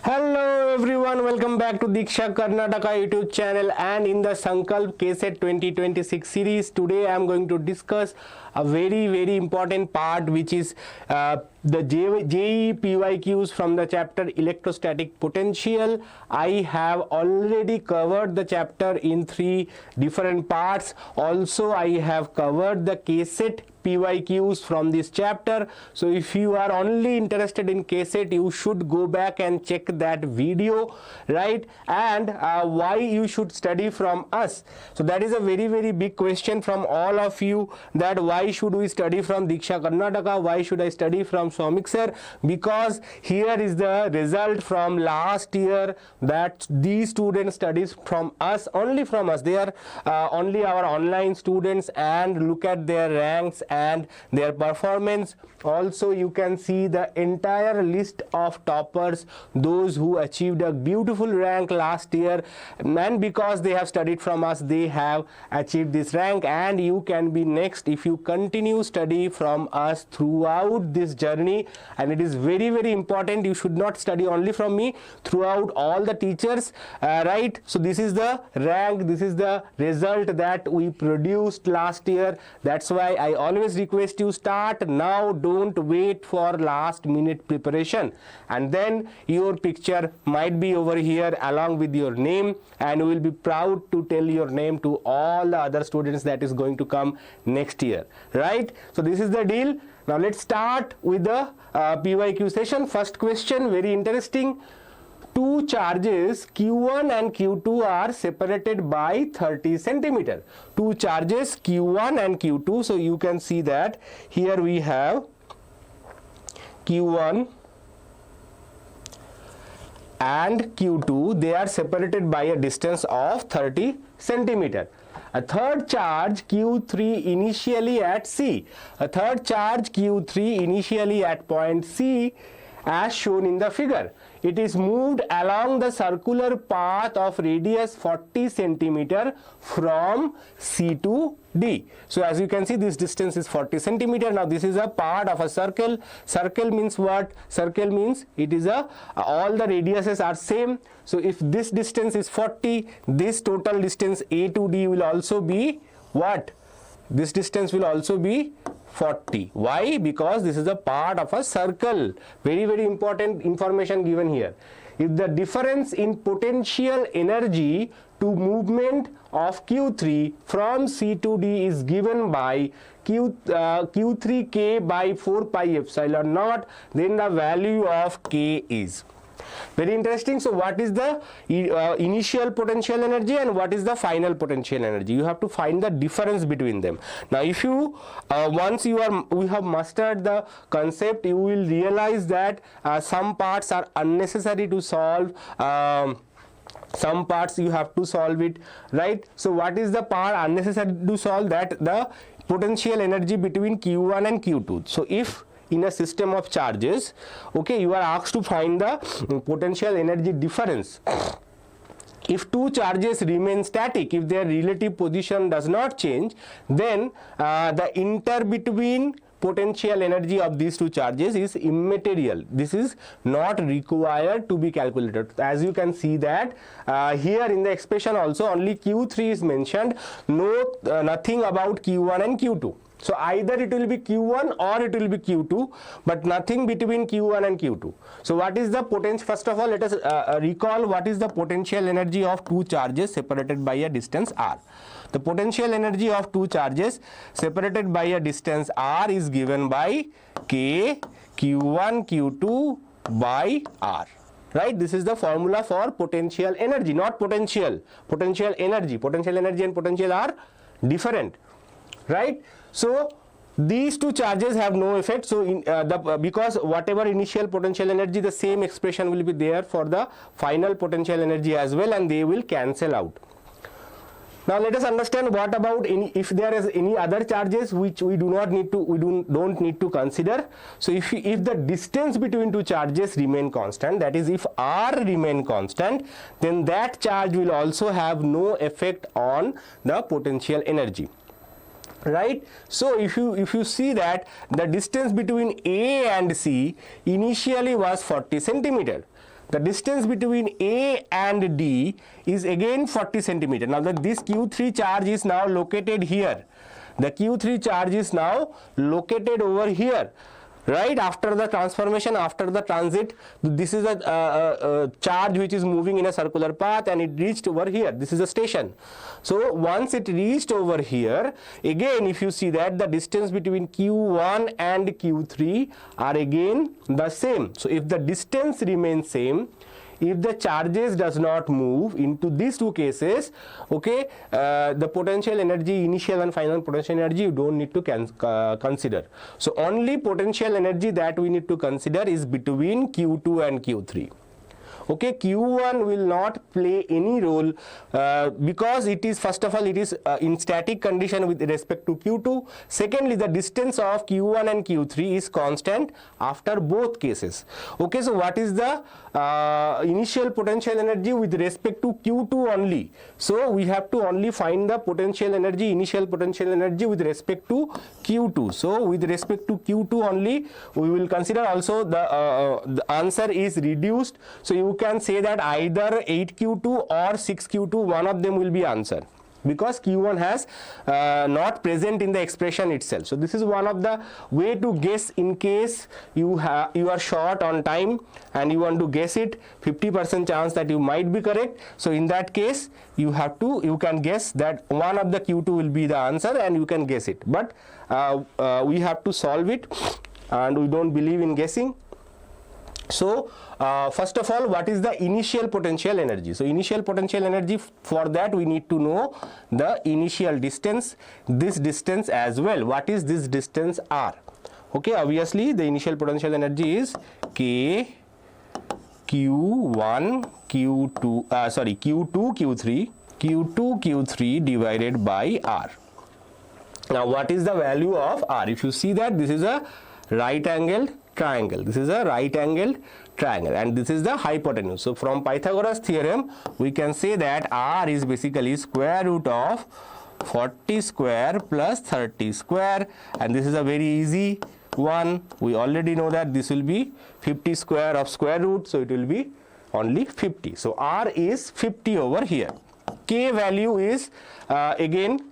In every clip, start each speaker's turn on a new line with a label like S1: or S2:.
S1: Hello everyone, welcome back to Diksha Karnataka YouTube channel, and in the Sankalp KCET 2026 series today I am going to discuss a very important part, which is the JEE PYQs from the chapter electrostatic potential. I have already covered the chapter in 3 different parts. Also I have covered the KCET PYQs from this chapter. So if you are only interested in KCET, you should go back and check that video, right? And why you should study from us. So that is a very big question from all of you, that why should we study from Diksha Karnataka? Why should I study from Soumik Sir? Because here is the result from last year, that these students studies from us, only from us. They are only our online students, and look at their ranks and their performance. Also you can see the entire list of toppers, those who achieved a beautiful rank last year, and because they have studied from us, they have achieved this rank. And you can be next if you continue study from us throughout this journey. And it is very important, you should not study only from me, throughout all the teachers, right? So this is the rank, this is the result that we produced last year. That's why I always request you, start now, don't wait for last minute preparation, and then your picture might be over here along with your name, and you will be proud to tell your name to all the other students that is going to come next year, right? So this is the deal. Now let's start with the PYQ session. First question, very interesting. Two charges Q1 and Q2 are separated by 30 centimeter. Two charges Q1 and Q2. So you can see that here we have Q1 and Q2. They are separated by a distance of 30 centimeter. A third charge Q3 initially at C. A third charge Q3 initially at point C, as shown in the figure. It is moved along the circular path of radius 40 centimeter from C to D. So as you can see, this distance is 40 centimeter. Now this is a part of a circle. Circle means what? Circle means it is a all the radiuses are same. So if this distance is 40, this total distance A to D will also be what? This distance will also be 40. Why? Because this is a part of a circle. Very important information given here. If the difference in potential energy to movement of Q3 from C to D is given by Q3K by 4 pi epsilon naught, then the value of K is. Very interesting. So what is the initial potential energy and what is the final potential energy? You have to find the difference between them. Now if you once we have mastered the concept, you will realize that some parts are unnecessary to solve, some parts you have to solve it, right? So what is the part unnecessary to solve? That the potential energy between Q1 and Q2. So if in a system of charges, okay, you are asked to find the potential energy difference. If two charges remain static, if their relative position does not change, then the inter-between potential energy of these two charges is immaterial. This is not required to be calculated. As you can see that here in the expression also only Q3 is mentioned, nothing about Q1 and Q2. So either it will be Q1 or it will be Q2, but nothing between Q1 and Q2. So what is the potential? First of all, let us recall what is the potential energy of two charges separated by a distance r. The potential energy of two charges separated by a distance r is given by K Q1 Q2 by r. Right? This is the formula for potential energy, not potential. Potential energy and potential are different, right? So these two charges have no effect. So because whatever initial potential energy, the same expression will be there for the final potential energy as well, and they will cancel out. Now let us understand what about if there is any other charges which we don't need to consider. So if the distance between two charges remain constant, that is if r remain constant, then that charge will also have no effect on the potential energy. Right? So if you see that the distance between A and C initially was 40 centimeter, the distance between A and D is again 40 centimeter. Now that this Q3 charge is now located here, the Q3 charge is now located over here, right? After the transformation, after the transit, this is a charge which is moving in a circular path, and it reached over here. This is a station. So once it reached over here, again if you see that the distance between Q1 and Q3 are again the same. So if the distance remains same, if the charges does not move into these two cases, okay, the potential energy, initial and final potential energy, you don't need to consider. So only potential energy that we need to consider is between Q2 and Q3. Okay, Q1 will not play any role because it is, first of all, it is in static condition with respect to Q2. Secondly, the distance of Q1 and Q3 is constant after both cases. Okay, so what is the initial potential energy with respect to Q2 only? So we have to only find the potential energy, initial potential energy with respect to Q2. So with respect to Q2 only, we will consider also the answer is reduced. So you can say that either 8Q2 or 6Q2, one of them will be answer, because Q1 has not present in the expression itself. So this is one of the way to guess in case you are short on time and you want to guess it, 50% chance that you might be correct. So in that case, you can guess that one of the Q2 will be the answer and you can guess it. But we have to solve it, and we don't believe in guessing. So first of all, what is the initial potential energy? So initial potential energy, for that we need to know the initial distance, this distance as well. What is this distance R? Okay, obviously the initial potential energy is K Q1 Q2 Q2 Q3 Q2 Q3 divided by R. Now what is the value of R? If you see that this is a right angled triangle, this is a right angled triangle, and this is the hypotenuse. So from Pythagoras theorem we can say that R is basically square root of 40 square plus 30 square, and this is a very easy one. We already know that this will be 50 square of square root, so it will be only 50. So R is 50 over here. K value is again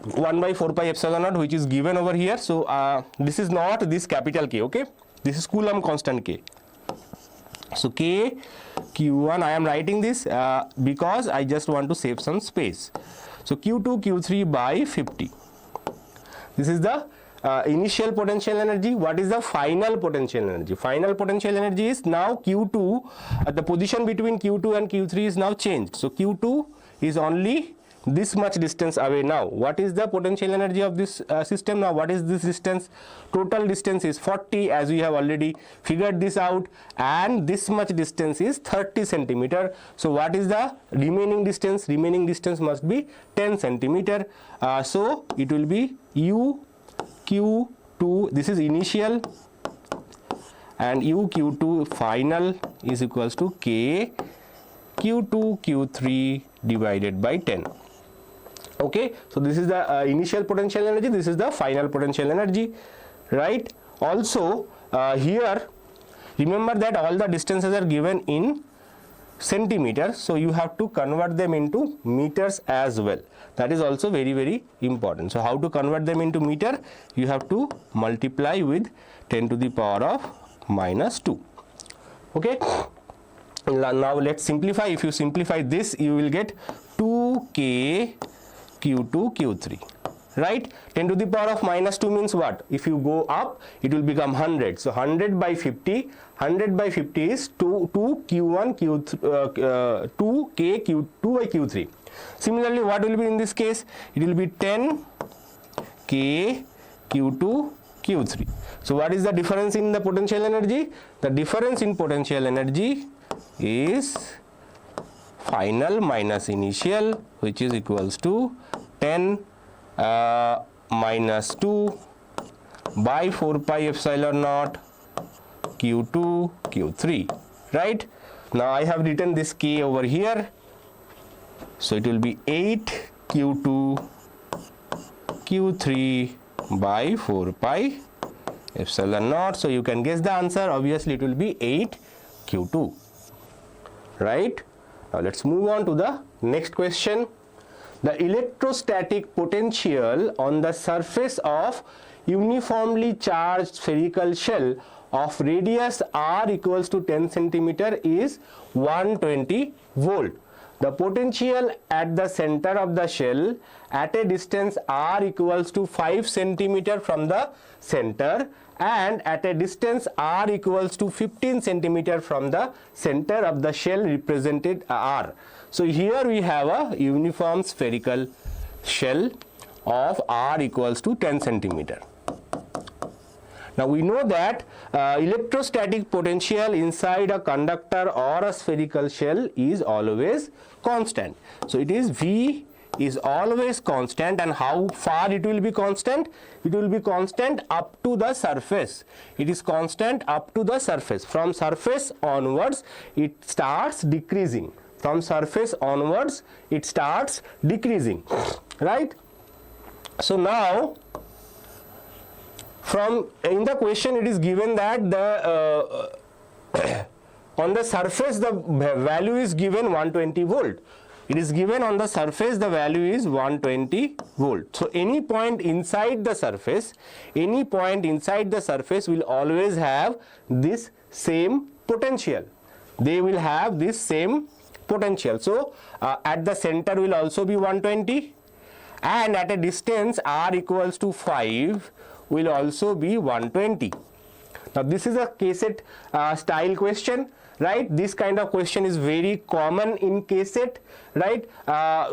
S1: 1 by 4 pi epsilon naught, which is given over here. So this is not this capital K, okay, this is Coulomb constant K. So K Q1, I am writing this because I just want to save some space. So Q2 Q3 by 50. This is the initial potential energy. What is the final potential energy? Final potential energy is now Q2, the position between Q2 and Q3 is now changed. So Q2 is only this much distance away now. What is the potential energy of this system now? What is this distance? Total distance is 40, as we have already figured this out, and this much distance is 30 centimeter. So what is the remaining distance? Remaining distance must be 10 centimeter. So it will be U Q2, this is initial, and U Q2 final is equals to K Q2 Q3 divided by 10. Okay, so this is the initial potential energy, this is the final potential energy, right? Also here remember that all the distances are given in centimeters, so you have to convert them into meters as well. That is also very, very important. So how to convert them into meter? You have to multiply with 10 to the power of minus 2. Okay, now let's simplify. If you simplify this, you will get 2K Q2 Q3, right? 10 to the power of minus 2 means what? If you go up, it will become 100. So 100 by 50, 100 by 50 is 2 Q1 Q3, 2K Q2 by Q3. Similarly, what will be in this case? It will be 10 K Q2 Q3. So what is the difference in the potential energy? The difference in potential energy is final minus initial, which is equals to 10 minus 2 by 4 pi epsilon naught Q2 Q3, right? Now I have written this K over here, so it will be 8 Q2 Q3 by 4 pi epsilon naught. So you can guess the answer. Obviously it will be 8 Q2. right? Now let's move on to the next question. The electrostatic potential on the surface of uniformly charged spherical shell of radius r equals to 10 centimeter is 120 volt. The potential at the center of the shell at a distance r equals to 5 centimeter from the center and at a distance r equals to 15 centimeter from the center of the shell represented r. So here we have a uniform spherical shell of r equals to 10 centimeter. Now we know that electrostatic potential inside a conductor or a spherical shell is always constant. So it is V is always constant, and how far it will be constant? It will be constant up to the surface. It is constant up to the surface. From surface onwards it starts decreasing. From surface onwards it starts decreasing, right? So now from in the question it is given that the on the surface the value is given 120 volt. It is given on the surface the value is 120 volt. So any point inside the surface, will always have this same potential. They will have this same potential. So at the center will also be 120, and at a distance r equals to 5 will also be 120. Now this is a KCET style question, right? This kind of question is very common in KCET, right?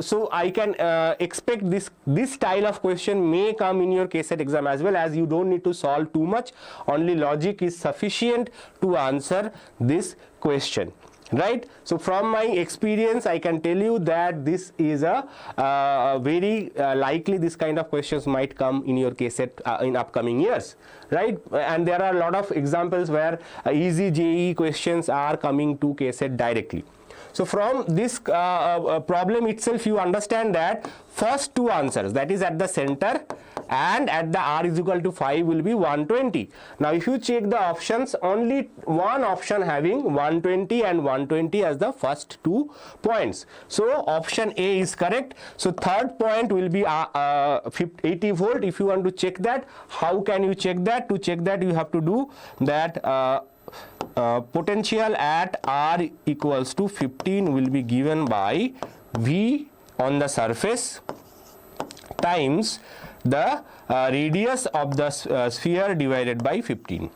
S1: So I can expect this style of question may come in your KCET exam as well, as you don't need to solve too much, only logic is sufficient to answer this question, right? So from my experience I can tell you that this is a very likely this kind of questions might come in your KCET in upcoming years, right? And there are a lot of examples where easy JEE questions are coming to KCET directly. So from this problem itself you understand that first two answers, that is at the center and at the r is equal to 5, will be 120. Now if you check the options, only one option having 120 and 120 as the first 2 points. So option A is correct. So third point will be 80 volt. If you want to check that, how can you check that? To check that you have to do that potential at r equals to 15 will be given by V on the surface times the radius of the sphere divided by 15,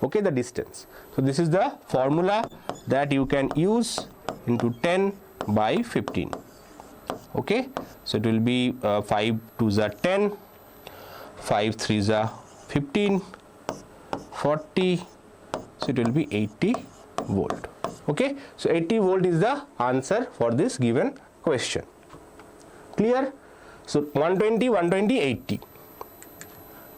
S1: okay, the distance. So this is the formula that you can use into 10 by 15, okay. So it will be 5 2s are 10, 5 3s are 15, 40, so it will be 80 volt, okay. So 80 volt is the answer for this given question. Clear? So 120, 120, 80.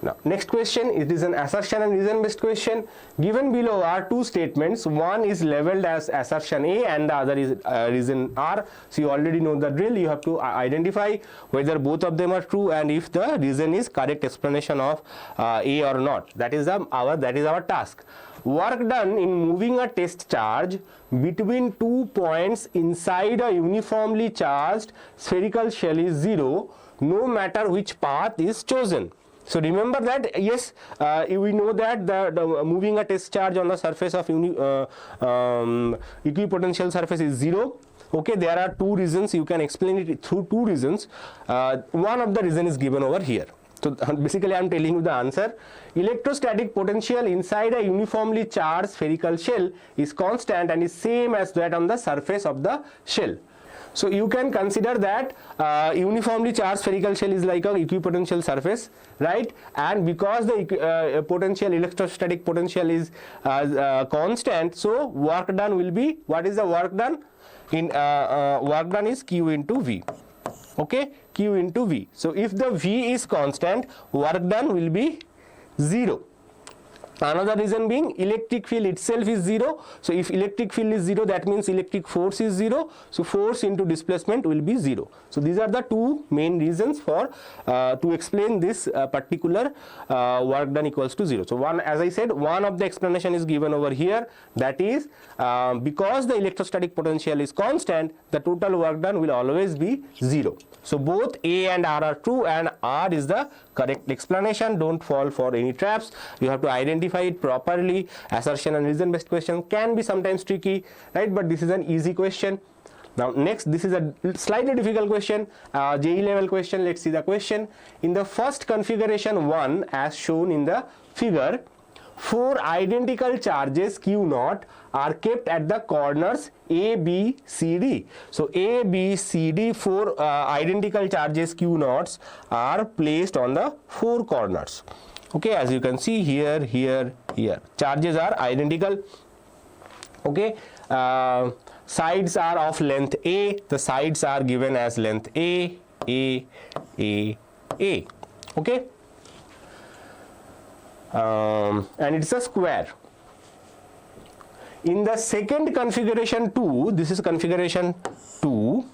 S1: Now next question, it is an assertion and reason based question. Given below are two statements, one is labeled as assertion A and the other is reason R. So you already know the drill, you have to identify whether both of them are true and if the reason is correct explanation of A or not. That is our task. Work done in moving a test charge between 2 points inside a uniformly charged spherical shell is 0, no matter which path is chosen. So remember that, yes, we know that the moving a test charge on the surface of equipotential surface is 0. Okay, there are two reasons, you can explain it through two reasons. One of the reason is given over here. So basically I am telling you the answer. Electrostatic potential inside a uniformly charged spherical shell is constant and is same as that on the surface of the shell. So you can consider that uniformly charged spherical shell is like a equipotential surface, right? And because the potential, electrostatic potential is constant, so work done will be, what is the work done? Work done is Q into V. Okay, Q into V. So if the V is constant, work done will be 0. Another reason being electric field itself is 0. So if electric field is 0, that means electric force is 0. So force into displacement will be 0. So these are the two main reasons for to explain this particular work done equals to 0. So one, as I said, one of the explanation is given over here, that is because the electrostatic potential is constant, the total work done will always be 0. So both A and R are true, and R is the correct explanation. Don't fall for any traps. You have to identify it properly. Assertion and reason based question can be sometimes tricky, right? But this is an easy question. Now next, this is a slightly difficult question, JEE level question. Let's see the question. In the first configuration 1 as shown in the figure, 4 identical charges Q0 are kept at the corners A, B, C, D. So A, B, C, D, 4 identical charges Q0s are placed on the 4 corners. Okay, as you can see here, here, here. Charges are identical. Okay, sides are of length A. The sides are given as length A, A, A, A. Okay. And it's a square. In the second configuration 2, this is configuration 2,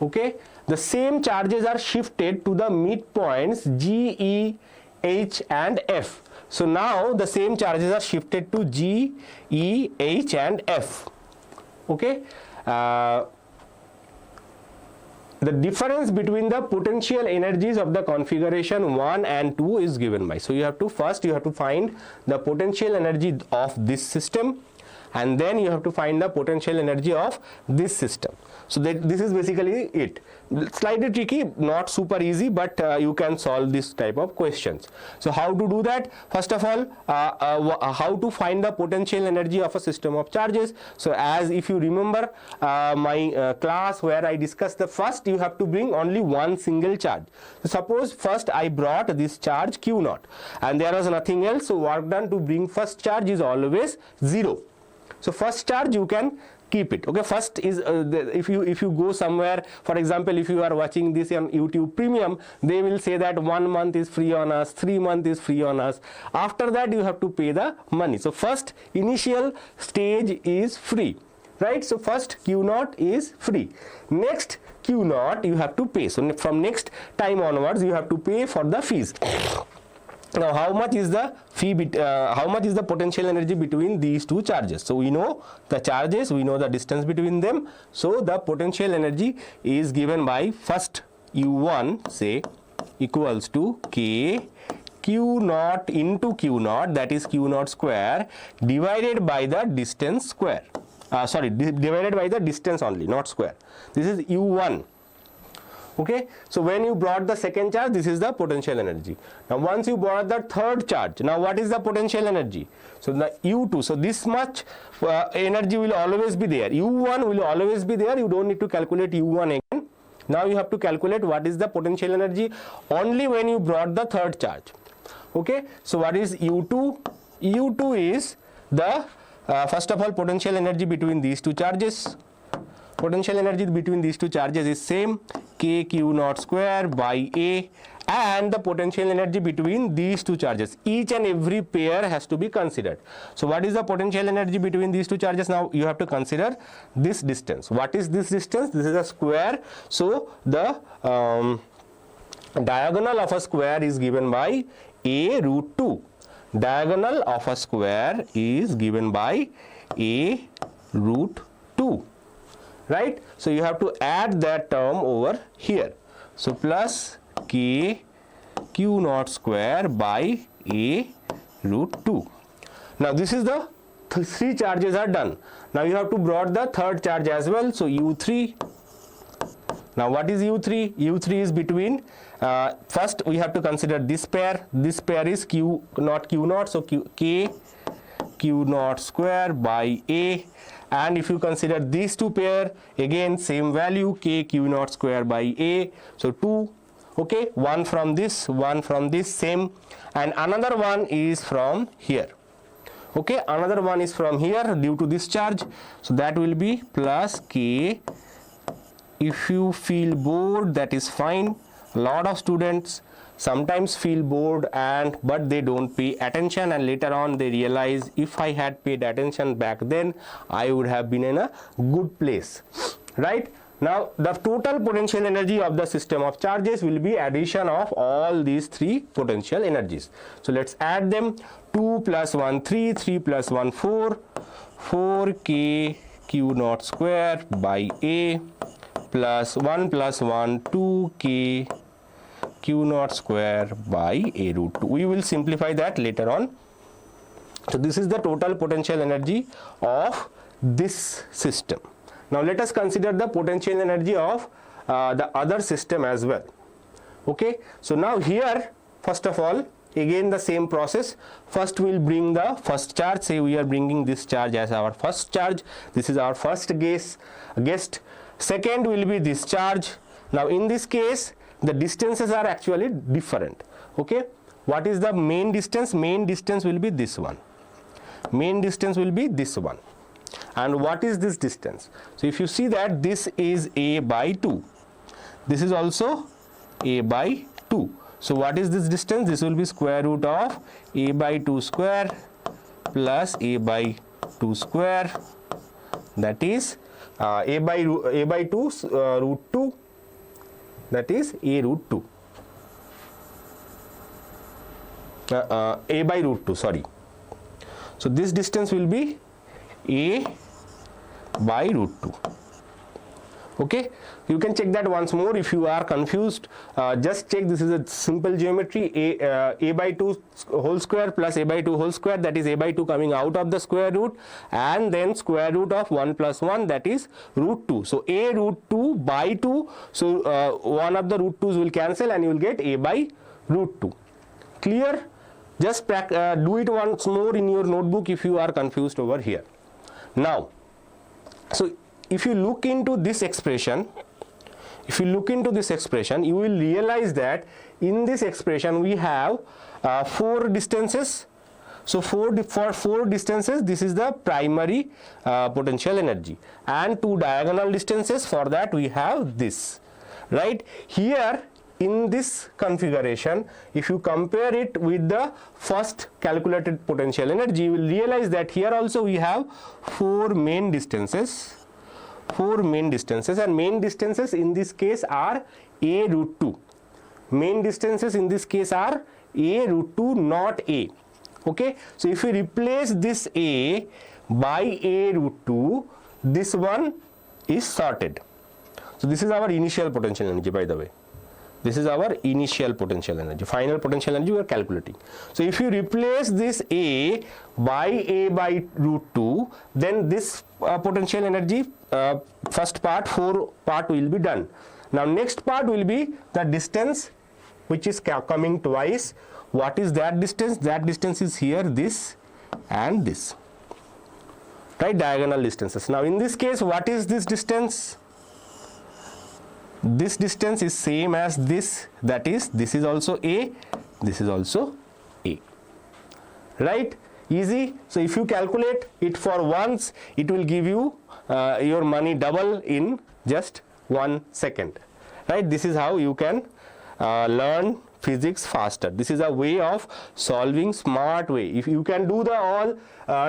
S1: okay, the same charges are shifted to the midpoints G, E, H and F. So now the same charges are shifted to G, E, H and F. Okay. The difference between the potential energies of the configuration 1 and 2 is given by. So you have to first find the potential energy of this system, and then you have to find the potential energy of this system. So this is basically it. Slightly tricky, not super easy, but you can solve this type of questions. So how to do that? First of all, how to find the potential energy of a system of charges. So as if you remember my class where I discussed the first, you have to bring only one single charge. So suppose first I brought this charge Q0 and there was nothing else, so work done to bring first charge is always 0. So first charge you can keep it. Okay, first is if you go somewhere, for example, if you are watching this on YouTube Premium, they will say that 1 month is free on us, 3 months is free on us. After that you have to pay the money. So first initial stage is free, right? So first Q0 is free. Next Q0 you have to pay. So from next time onwards you have to pay for the fees. Now how much is the fee how much is the potential energy between these two charges? So we know the charges, we know the distance between them, so the potential energy is given by first U1 say equals to K Q0 into Q0, that is Q0 square, divided by the distance square, divided by the distance only, not square. This is U1. Okay, so when you brought the second charge, this is the potential energy. Now once you brought the third charge, now what is the potential energy? So the U2, so this much energy will always be there. U1 will always be there. You don't need to calculate U1 again. Now you have to calculate what is the potential energy only when you brought the third charge. Okay, so what is U2? U2 is the first of all potential energy between these two charges. Potential energy between these two charges is same, K Q0 square by A, and the potential energy between these two charges, each and every pair has to be considered. So what is the potential energy between these two charges? Now you have to consider this distance. What is this distance? This is a square, so the diagonal of a square is given by A root 2. Diagonal of a square is given by A root 2. Right? So you have to add that term over here. So plus K Q0 square by A root 2. Now this is the three charges are done. Now you have to brought the third charge as well. So U3. Now what is U3? U3 is between, first we have to consider this pair. This pair is Q not Q0. So K Q0 square by A. And if you consider these two pair, again same value, K Q0 square by A, so 2, okay, one from this, same, and another one is from here, okay, another one is from here due to this charge, so that will be plus K. If you feel bored, that is fine. A lot of students sometimes feel bored but they don't pay attention, and later on they realize if I had paid attention back then I would have been in a good place, right? Now the total potential energy of the system of charges will be addition of all these three potential energies. So let's add them. 2 plus 1 3, 3 plus 1 4, 4k q naught square by A plus 1 plus 1 2k q naught square by A root 2. We will simplify that later on. So this is the total potential energy of this system. Now let us consider the potential energy of the other system as well. Okay, so now here first of all again the same process. First we will bring the first charge. Say we are bringing this charge as our first charge. This is our first guest. Second will be this charge. Now in this case the distances are actually different. Okay, what is the main distance? Main distance will be this one. Main distance will be this one. And what is this distance? So if you see that this is A by 2, this is also A by 2. So what is this distance? This will be square root of A by 2 square plus A by 2 square, that is A by 2 root 2, that is A root 2. A by root 2, sorry. So this distance will be A by root 2. Okay, you can check that once more if you are confused. Just check, this is a simple geometry. A by 2 whole square plus A by 2 whole square, that is A by 2 coming out of the square root, and then square root of 1 plus 1, that is root 2. So A root 2 by 2, so one of the root 2's will cancel and you will get A by root 2. Clear? Just do it once more in your notebook if you are confused over here. Now, so if you look into this expression, you will realize that in this expression we have 4 distances. So for 4 distances, this is the primary potential energy, and 2 diagonal distances, for that we have this, right? Here in this configuration, if you compare it with the first calculated potential energy, you will realize that here also we have 4 main distances. 4 main distances, and main distances in this case are A root 2. Main distances in this case are A root 2, not A. Okay, so if we replace this A by A root 2, this one is sorted. So this is our initial potential energy, by the way. This is our initial potential energy. Final potential energy we are calculating. So if you replace this A by root 2, then this potential energy, first part, 4 part will be done. Now next part will be the distance which is coming twice. What is that distance? That distance is here, this and this, right? Diagonal distances. Now in this case, what is this distance? This distance is same as this, that is, this is also A, this is also A, right? Easy. So if you calculate it for once, it will give you your money double in just 1 second, right? This is how you can learn physics faster. This is a way of solving, smart way. If you can do the all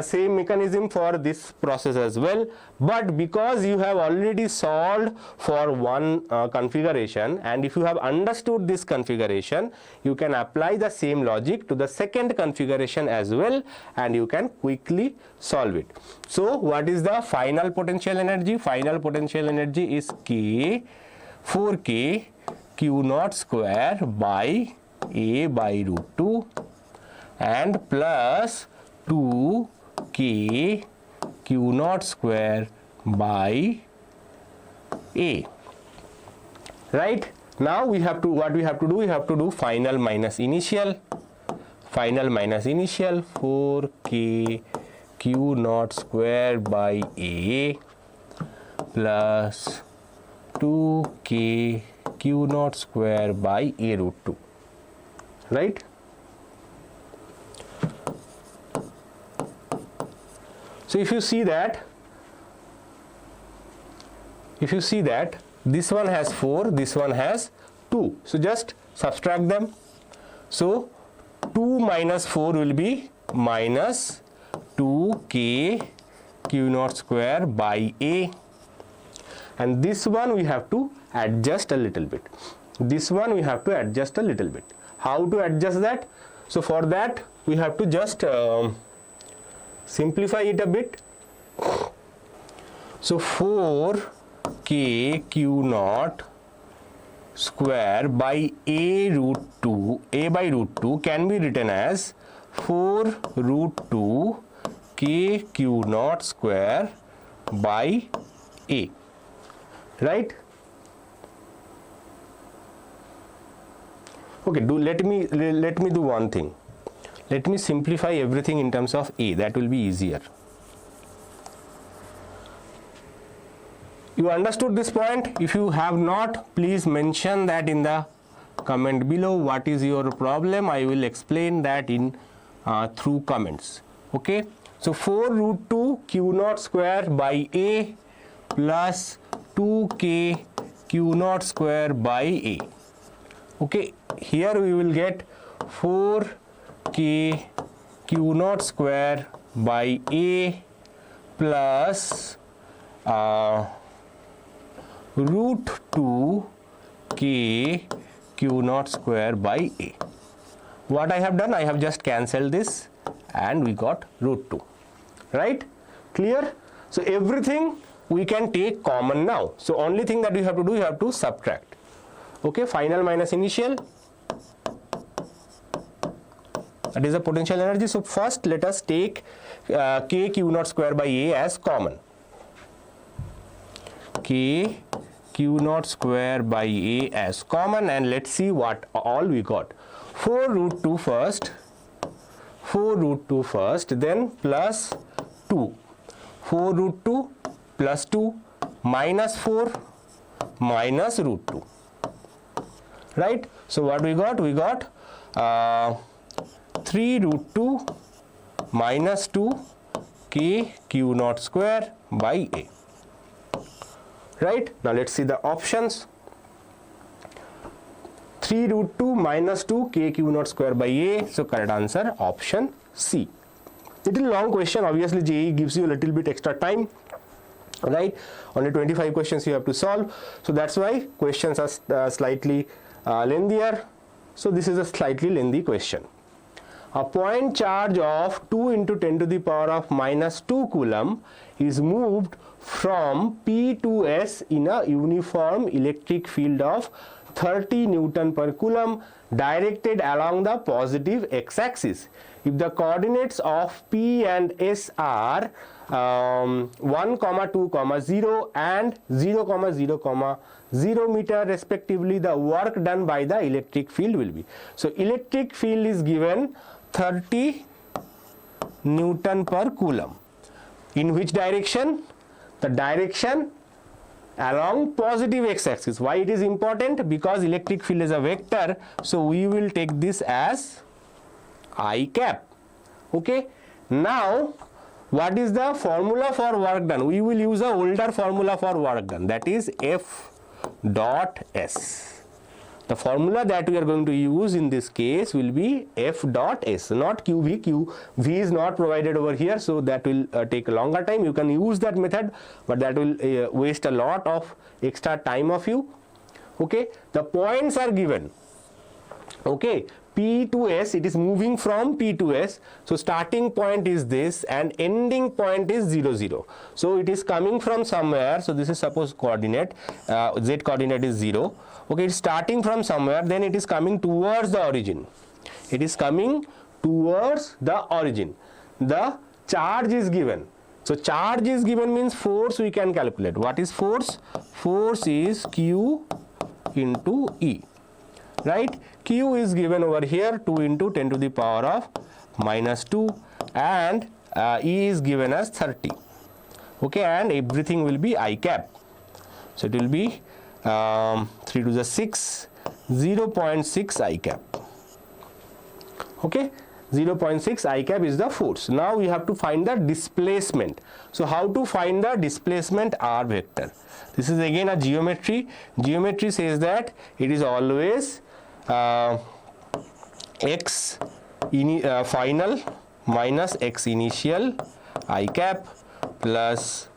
S1: same mechanism for this process as well, but because you have already solved for one configuration, and if you have understood this configuration, you can apply the same logic to the second configuration as well, and you can quickly solve it. So what is the final potential energy? Final potential energy is K 4k q naught square by A by root 2 and plus 2k q naught square by A, right? Now we have to, what we have to do? We have to do final minus initial. Final minus initial, 4k q naught square by A plus 2k q naught square by A root 2, right? So if you see that this one has 4, this one has 2, so just subtract them. So 2 minus 4 will be minus 2k q naught square by A, and this one we have to adjust a little bit. This one we have to adjust a little bit. How to adjust that? So for that we have to just simplify it a bit. So 4k q naught square by a by root 2 can be written as 4 root 2 k q naught square by A, right? Okay, let me do one thing. Let me simplify everything in terms of A, that will be easier. You understood this point? If you have not, please mention that in the comment below. What is your problem? I will explain that in through comments. Okay, so 4 root 2 q naught square by A plus 2k q naught square by A. Okay, here we will get 4k q naught square by A plus root 2 k q naught square by A. What I have done, I have just cancelled this and we got root 2, right? Clear? So everything we can take common now. So only thing that you have to do, you have to subtract. Okay, final minus initial, that is the potential energy. So first let us take k q naught square by A as common. K q naught square by A as common, and let's see what all we got. 4 root 2 first, 4 root 2 first, then plus 2, 4 root 2 plus 2 minus 4 minus root 2, right? So what we got? We got 3 root 2 minus 2 k q naught square by A. Right? Now let's see the options. 3 root 2 minus 2 k q naught square by A. So correct answer option C. Little long question, obviously JEE gives you a little bit extra time, right? Only 25 questions you have to solve, so that's why questions are slightly lengthier. So this is a slightly lengthy question. A point charge of 2 into 10 to the power of minus 2 coulomb is moved from P to S in a uniform electric field of 30 Newton per coulomb directed along the positive x-axis. If the coordinates of P and S are 1, 2, 0 and 0, 0, 0 meter respectively, the work done by the electric field will be. So electric field is given 30 Newton per coulomb. In which direction? The direction along positive x-axis. Why it is important? Because electric field is a vector, so we will take this as I cap. Okay, now what is the formula for work done? We will use a older formula for work done, that is F dot S. The formula that we are going to use in this case will be F dot S, not QV. QV is not provided over here, so that will take a longer time. You can use that method, but that will waste a lot of extra time of you. Okay, the points are given. Okay, P to S, it is moving from P to S. So starting point is this and ending point is 0, 0. So it is coming from somewhere. So this is suppose coordinate, Z coordinate is 0. Okay, it's starting from somewhere, then it is coming towards the origin. It is coming towards the origin. The charge is given. So charge is given means force we can calculate. What is force? Force is Q into E. Right? Q is given over here 2 into 10 to the power of minus 2 and E is given as 30. Okay, and everything will be I cap. So it will be 3 to the 6, 0.6 I cap. Okay, 0.6 I cap is the force. Now we have to find the displacement. So how to find the displacement R vector? This is again a geometry. Geometry says that it is always x final minus x initial I cap plus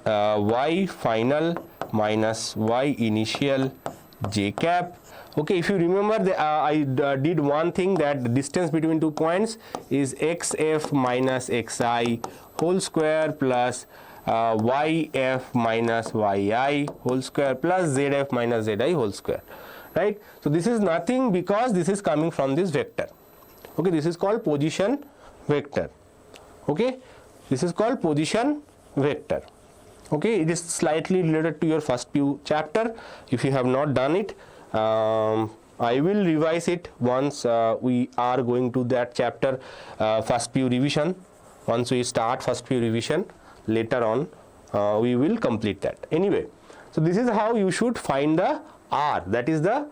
S1: y final minus y initial j cap. Okay, if you remember, I did one thing, that the distance between 2 points is xf minus xi whole square plus yf minus yi whole square plus zf minus zi whole square, right? So this is nothing because this is coming from this vector. Okay, this is called position vector. Okay, this is called position vector. Okay, it is slightly related to your first PU chapter. If you have not done it, I will revise it once we are going to that chapter, first PU revision. Once we start first PU revision, later on we will complete that. Anyway, so this is how you should find the R, that is the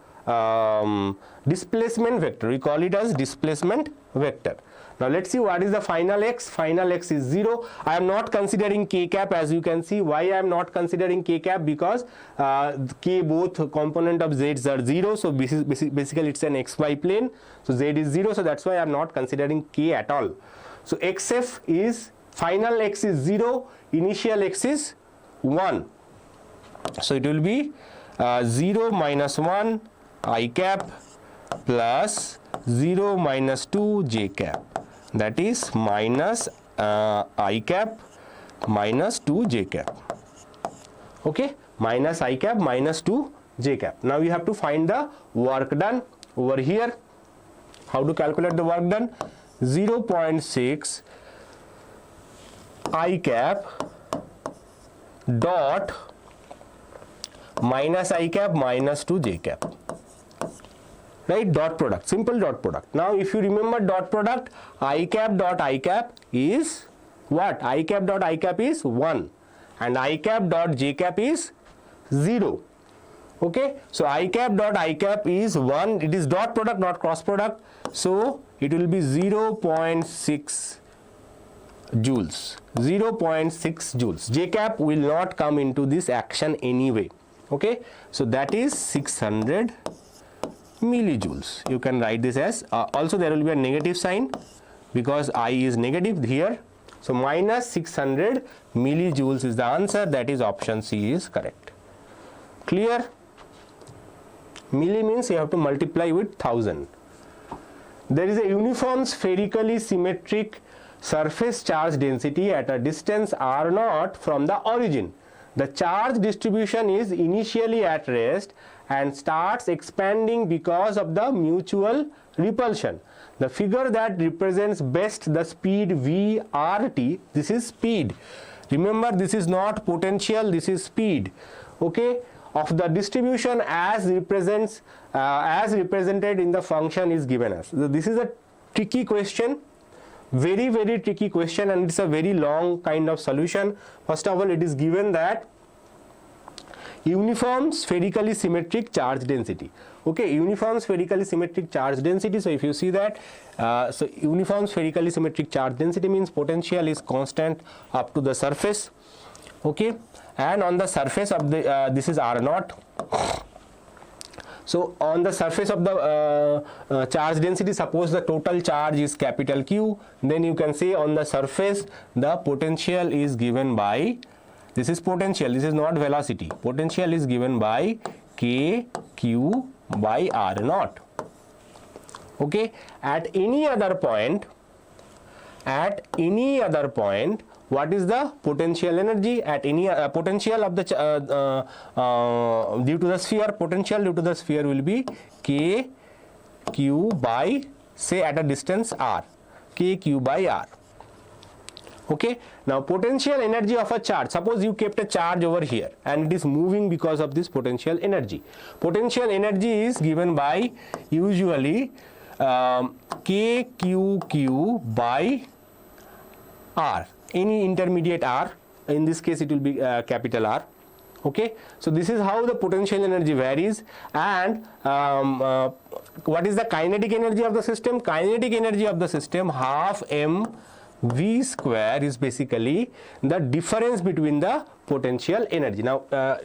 S1: displacement vector. We call it as displacement vector. Now let's see what is the final x. Final x is 0. I am not considering k cap, as you can see. Why I am not considering k cap? Because k, both component of z's are 0. So basically it's an xy plane. So z is 0. So that's why I am not considering k at all. So xf is, final x is 0, initial x is 1. So it will be 0 minus 1 I cap plus 0 minus 2 j cap. That is minus I cap minus 2 j cap. Okay, minus I cap minus 2 j cap. Now you have to find the work done over here. How to calculate the work done? 0.6 I cap dot minus I cap minus 2 j cap. Right, dot product, simple dot product. Now if you remember dot product, I cap dot I cap is what? I cap dot I cap is 1 and I cap dot j cap is 0. Okay, so I cap dot I cap is 1, it is dot product, not cross product. So it will be 0.6 joules, 0.6 joules. J cap will not come into this action anyway. Okay, so that is 600 millijoules. You can write this as also there will be a negative sign because I is negative here. So minus 600 millijoules is the answer. That is option C is correct. Clear? Milli means you have to multiply with 1000. There is a uniform spherically symmetric surface charge density at a distance r0 from the origin. The charge distribution is initially at rest and starts expanding because of the mutual repulsion. The figure that represents best the speed VRT, this is speed. Remember, this is not potential, this is speed. Okay, of the distribution as represented in the function is given us. So this is a tricky question, very tricky question, and it's a very long kind of solution. First of all, it is given that uniform spherically symmetric charge density. Okay, uniform spherically symmetric charge density. So if you see that, so uniform spherically symmetric charge density means potential is constant up to the surface. Okay, and on the surface of the this is r0. So on the surface of the charge density, suppose the total charge is capital Q, then you can say on the surface the potential is given by, this is potential, this is not velocity, potential is given by kq by r0. Okay, at any other point, what is the potential energy at any potential of the due to the sphere? Potential due to the sphere will be kq by, say at a distance r, kq by r. Okay, now potential energy of a charge, suppose you kept a charge over here and it is moving because of this potential energy. Potential energy is given by usually kqq by r, any intermediate r, in this case it will be capital R. Okay, so this is how the potential energy varies. And what is the kinetic energy of the system? Kinetic energy of the system, half m v square, is basically the difference between the potential energy. Now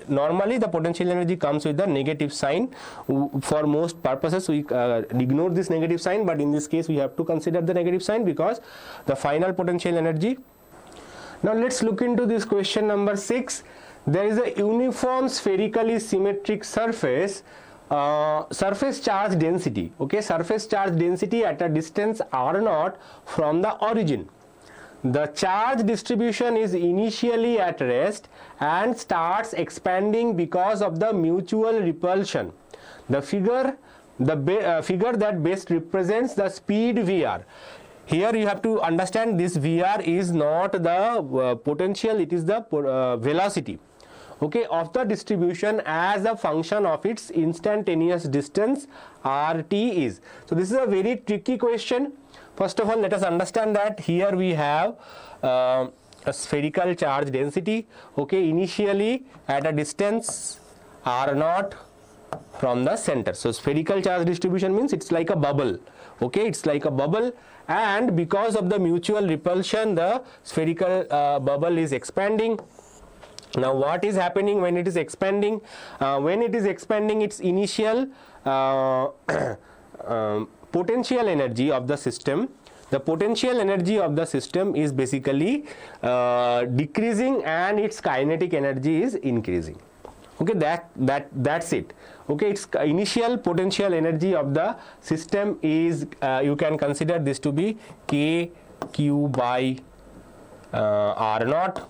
S1: normally the potential energy comes with the negative sign. For most purposes we ignore this negative sign, but in this case we have to consider the negative sign because the final potential energy. Now let's look into this question number 6. There is a uniform spherically symmetric surface, surface charge density, okay, surface charge density at a distance r0 from the origin. The charge distribution is initially at rest and starts expanding because of the mutual repulsion. The figure that best represents the speed Vr. Here you have to understand this Vr is not the potential, it is the velocity, okay, of the distribution as a function of its instantaneous distance rt is. So this is a very tricky question. First of all, let us understand that here we have a spherical charge density, okay, initially at a distance r0 from the center. So spherical charge distribution means it's like a bubble, okay, it's like a bubble, and because of the mutual repulsion the spherical bubble is expanding. Now what is happening when it is expanding? When it is expanding, its initial potential energy of the system, the potential energy of the system is basically decreasing and its kinetic energy is increasing, okay, that's it, okay. Its initial potential energy of the system is you can consider this to be kq by r0,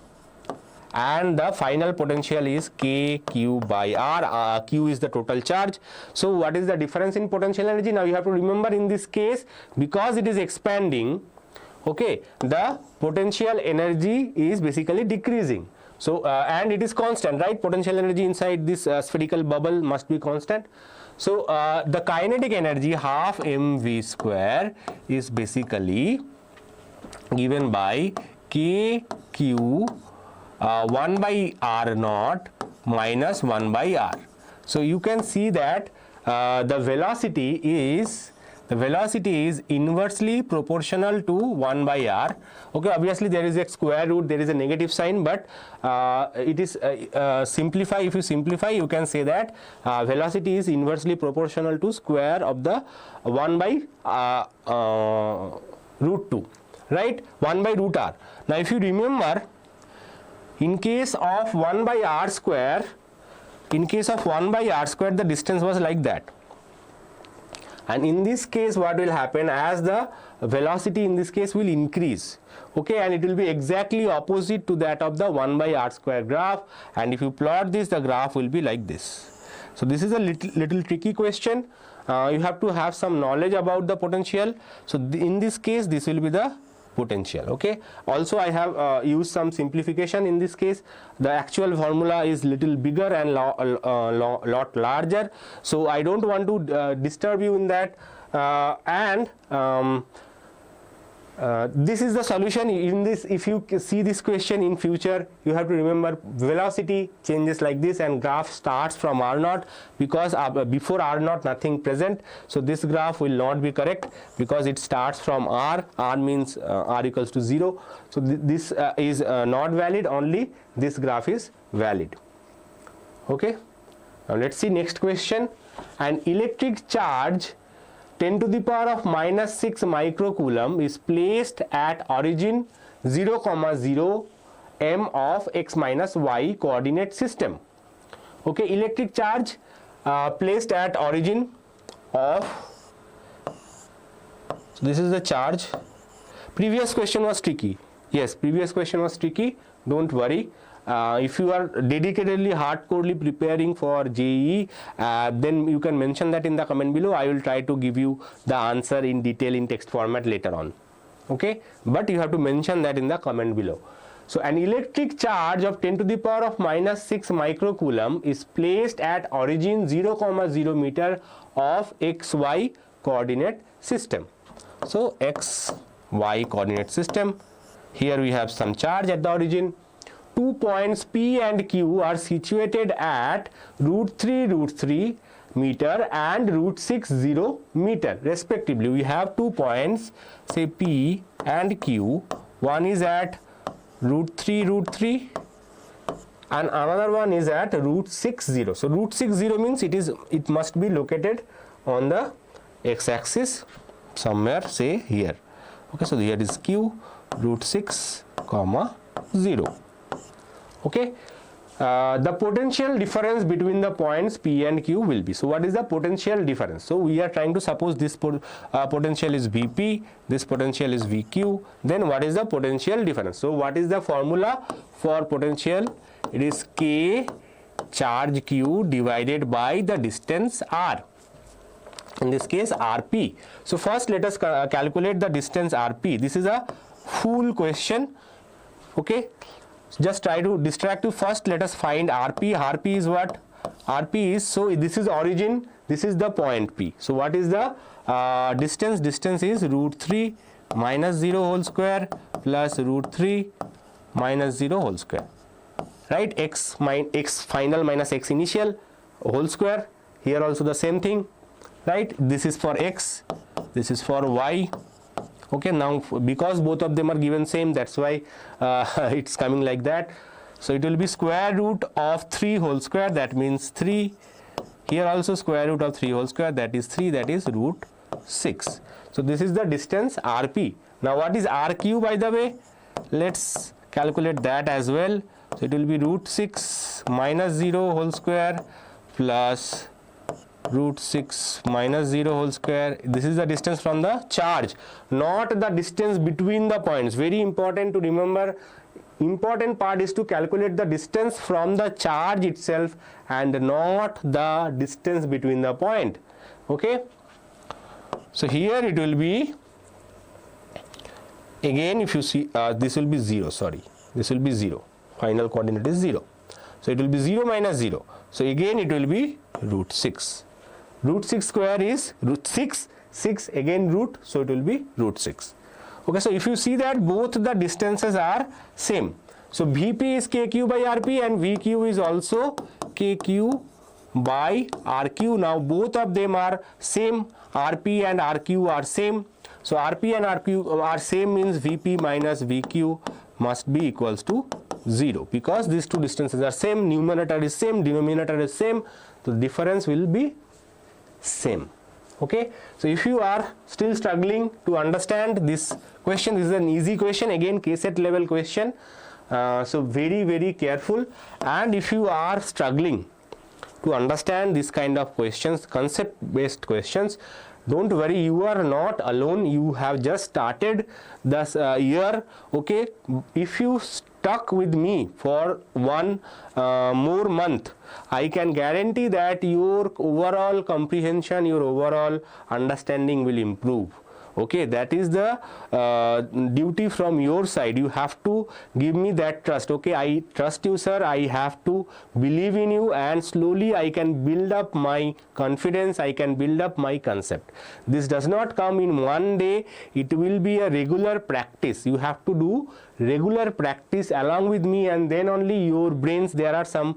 S1: and the final potential is kq by r. Q is the total charge. So what is the difference in potential energy? Now you have to remember, in this case, because it is expanding, okay, the potential energy is basically decreasing. So and it is constant, right? Potential energy inside this spherical bubble must be constant. So the kinetic energy half mv square is basically given by kq 1 by r0 minus 1 by r. So you can see that the velocity is inversely proportional to 1 by r. Okay, obviously there is a square root, there is a negative sign, but it is simplify. If you simplify, you can say that velocity is inversely proportional to square of the 1 by root 2, right? 1 by root r. Now if you remember, in case of 1 by r square, the distance was like that, and in this case what will happen, as the velocity in this case will increase, okay, and it will be exactly opposite to that of the 1 by r square graph, and if you plot this, the graph will be like this. So this is a little tricky question. You have to have some knowledge about the potential. So in this case, this will be the potential, okay. Also I have used some simplification. In this case the actual formula is little bigger and lot larger, so I don't want to disturb you in that, this is the solution. In this, if you see this question in future, you have to remember velocity changes like this and graph starts from r0, because before r0 nothing present, so this graph will not be correct because it starts from r means r equals to 0. So this is not valid, only this graph is valid, okay. Now let's see next question. An electric charge 10 to the power of minus 6 microcoulomb is placed at origin 0, 0 m of x minus y coordinate system. Okay, electric charge placed at origin of, so this is the charge. Previous question was tricky. Yes, previous question was tricky. Don't worry. If you are dedicatedly hardcorely preparing for JEE, then you can mention that in the comment below. I will try to give you the answer in detail in text format later on, okay, but you have to mention that in the comment below. So an electric charge of 10 to the power of minus 6 microcoulomb is placed at origin 0, 0 meter of xy coordinate system. So xy coordinate system, here we have some charge at the origin. 2 points P and Q are situated at root 3 meter and root 60 meter respectively. We have 2 points, say P and Q. One is at root 3 and another one is at root 60. So root 60 means it must be located on the x-axis somewhere, say here. Okay, so here is q, root 6 comma 0. Okay, the potential difference between the points P and Q will be. So what is the potential difference? So we are trying to suppose this potential is Vp, this potential is Vq, then what is the potential difference? So what is the formula for potential? It is K charge Q divided by the distance R, in this case Rp. So first let us calculate the distance Rp. This is a full question. Okay, just try to distract you. First let us find Rp. Rp is what? Rp is, so this is origin, this is the point P. So what is the distance? Distance is root 3 minus 0 whole square plus root 3 minus 0 whole square, right? X final minus x initial whole square. Here also the same thing, right? This is for x, this is for y. Okay, now because both of them are given same, that's why it's coming like that. So it will be square root of 3 whole square, that means 3. Here also square root of 3 whole square, that is 3, that is root 6. So this is the distance Rp. Now what is Rq, by the way? Let's calculate that as well. So it will be root 6 minus 0 whole square plus root 6 minus 0 whole square. This is the distance from the charge, not the distance between the points. Very important to remember. Important part is to calculate the distance from the charge itself and not the distance between the point. Okay, so here it will be, again if you see, this will be 0, sorry, this will be 0, final coordinate is 0. So it will be 0 minus 0. So again it will be root 6. Root 6 square is root 6, 6 again root, so it will be root 6. Okay, so if you see that both the distances are same. So Vp is Kq by Rp and Vq is also Kq by Rq. Now both of them are same, Rp and Rq are same. So Rp and Rq are same means Vp minus Vq must be equals to 0, because these two distances are same, numerator is same, denominator is same, so the difference will be same. Okay, so if you are still struggling to understand this question, this is an easy question, again KCET level question, so very careful. And if you are struggling to understand this kind of questions, concept based questions, don't worry, you are not alone. You have just started this year. Okay, if you stuck with me for one more month, I can guarantee that your overall comprehension, your overall understanding will improve. Okay, that is the duty from your side. You have to give me that trust. Okay, I trust you, sir. I have to believe in you, and slowly I can build up my confidence. I can build up my concept. This does not come in one day. It will be a regular practice. You have to do regular practice along with me, and then only your brains, there are some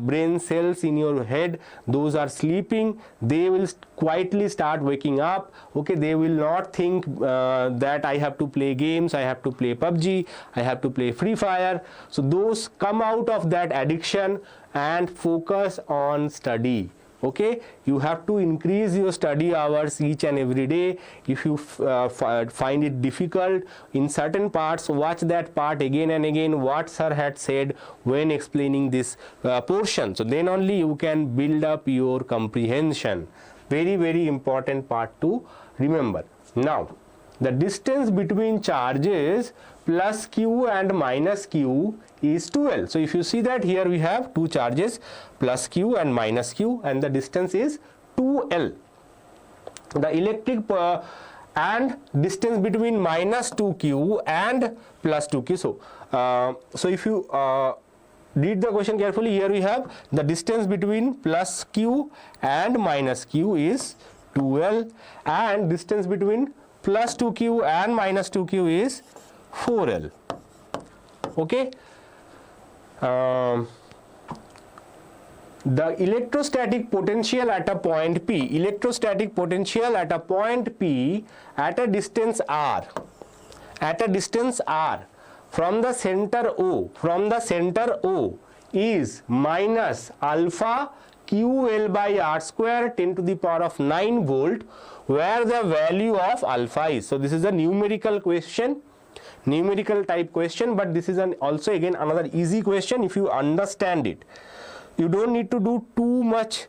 S1: brain cells in your head, those are sleeping, they will quietly start waking up. Okay, they will not think that I have to play games, I have to play PUBG, I have to play Free Fire. So those come out of that addiction and focus on study. Okay, you have to increase your study hours each and every day. If you find it difficult in certain parts, watch that part again and again, what sir had said when explaining this portion. So then only you can build up your comprehension. Very important part to remember. Now the distance between charges plus q and minus q is 2L. So if you see that here we have two charges, plus q and minus q, and the distance is 2L. The electric and distance between minus 2q and plus 2q. So if you read the question carefully, here we have the distance between plus q and minus q is 2L, and distance between plus 2q and minus 2q is 4L. Okay. The electrostatic potential at a point P, electrostatic potential at a point P at a distance r, from the center O, is minus alpha QL by R square 10 to the power of 9 volt, where the value of alpha is. So this is a numerical question, numerical type question, but this is also again another easy question if you understand it. You don't need to do too much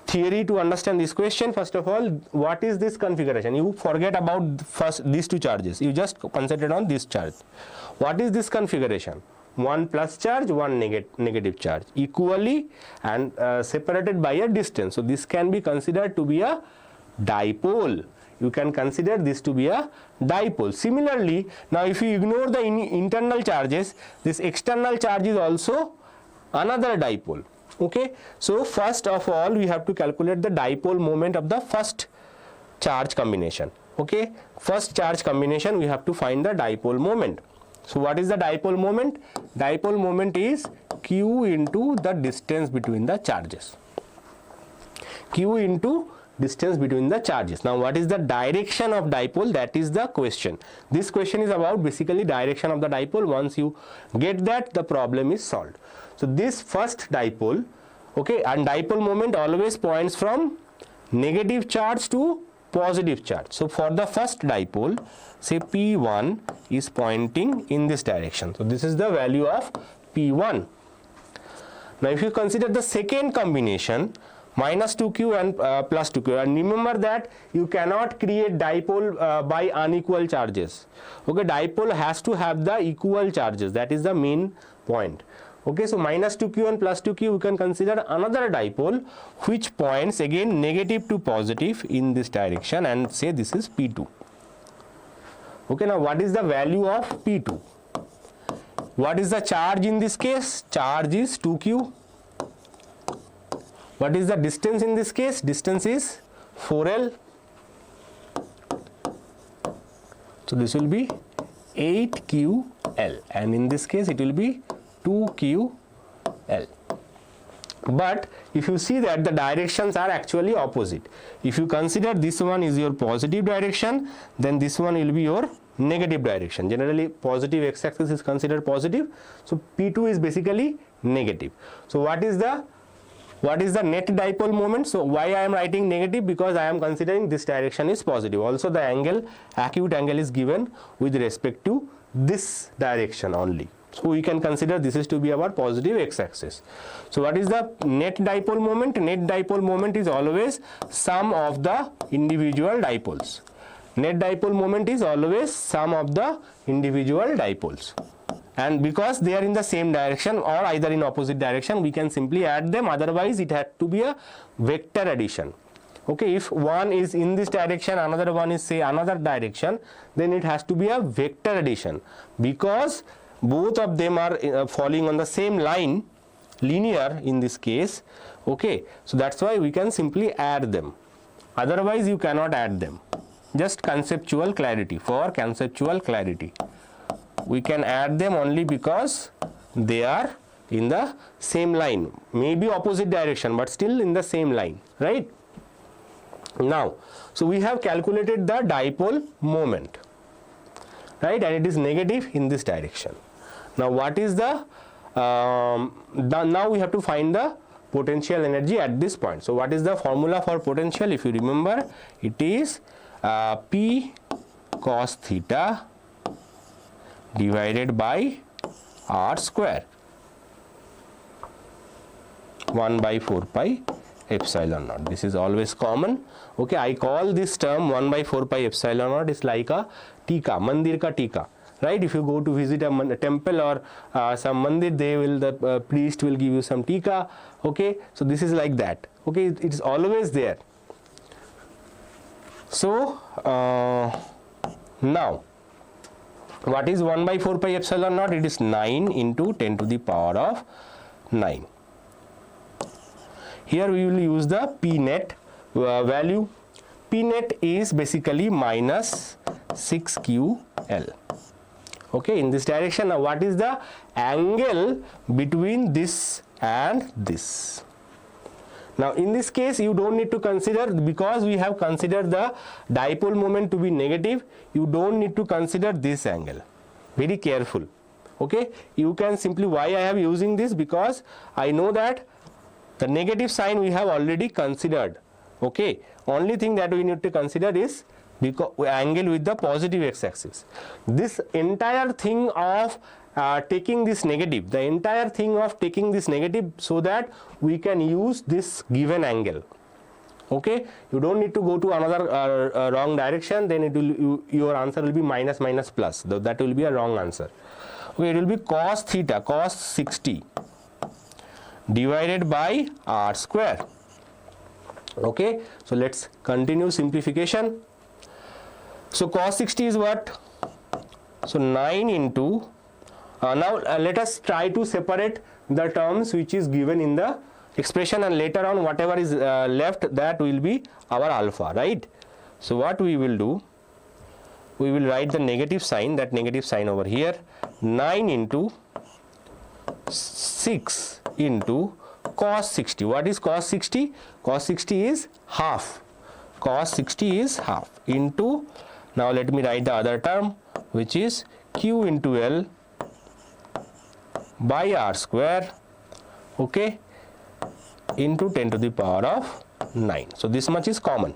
S1: theory to understand this question. First of all, what is this configuration? You forget about first these two charges, you just concentrate on this charge. What is this configuration? One plus charge, one negative charge, equally and separated by a distance. So this can be considered to be a dipole. You can consider this to be a dipole. Similarly, now if you ignore the internal charges, this external charge is also another dipole. Okay, so first of all we have to calculate the dipole moment of the first charge combination. Okay, first charge combination we have to find the dipole moment. So what is the dipole moment? Dipole moment is Q into the distance between the charges. Q into distance between the charges. Now what is the direction of dipole? That is the question. This question is about basically direction of the dipole. Once you get that, the problem is solved. So this first dipole, okay, and dipole moment always points from negative charge to positive charge. So for the first dipole, say P1 is pointing in this direction. So this is the value of P1. Now if you consider the second combination, minus 2q and plus 2q, and remember that you cannot create dipole by unequal charges. Okay, dipole has to have the equal charges. That is the main point. Okay, so minus 2q and plus 2q, you can consider another dipole which points again negative to positive in this direction, and say this is P2. Okay, now what is the value of P2? What is the charge in this case? Charge is 2q. What is the distance in this case? Distance is 4L. So this will be 8QL, and in this case it will be 2QL. But if you see that the directions are actually opposite. If you consider this one is your positive direction, then this one will be your negative direction. Generally positive x-axis is considered positive, so P2 is basically negative. So what is the net dipole moment? So why I am writing negative? Because I am considering this direction is positive. Also the angle, acute angle, is given with respect to this direction only. So we can consider this is to be our positive x-axis. So what is the net dipole moment? Net dipole moment is always sum of the individual dipoles. Net dipole moment is always sum of the individual dipoles. And because they are in the same direction or either in opposite direction, we can simply add them. Otherwise it had to be a vector addition. Okay, if one is in this direction, another one is say another direction, then it has to be a vector addition, because both of them are falling on the same line, linear in this case. Okay, so that's why we can simply add them. Otherwise you cannot add them. Just conceptual clarity. For conceptual clarity, we can add them only because they are in the same line, maybe opposite direction, but still in the same line, right? Now, so we have calculated the dipole moment, right, and it is negative in this direction. Now what is now we have to find the potential energy at this point. So what is the formula for potential? If you remember, it is P cos theta divided by R square, 1 by 4 pi epsilon naught. This is always common. Okay, I call this term 1 by 4 pi epsilon naught is like a tika, mandir ka tika, right? If you go to visit a temple or some mandir, the priest will give you some tika. Okay, so this is like that. Okay, it is always there. So now what is 1 by 4 pi epsilon naught? It is 9 into 10 to the power of 9. Here we will use the P net value. P net is basically minus 6QL. Okay, in this direction. Now what is the angle between this and this? Now in this case you don't need to consider, because we have considered the dipole moment to be negative, you don't need to consider this angle. Very careful. Okay, you can simply, why I am using this, because I know that the negative sign we have already considered. Okay, only thing that we need to consider is because angle with the positive x-axis. This entire thing of taking this negative, the entire thing of taking this negative, so that we can use this given angle. Okay, you don't need to go to another wrong direction, then it will, your answer will be minus minus plus, that will be a wrong answer. Okay, it will be cos theta, cos 60 divided by r square. Okay, so let's continue simplification. So cos 60 is what? So 9 into, now let us try to separate the terms which is given in the expression, and later on whatever is left, that will be our alpha, right? So what we will do, we will write the negative sign, that negative sign over here, 9 into 6 into cos 60. What is cos 60? Cos 60 is half. Cos 60 is half into, now let me write the other term, which is q into L by r square, okay, into 10 to the power of 9. So this much is common.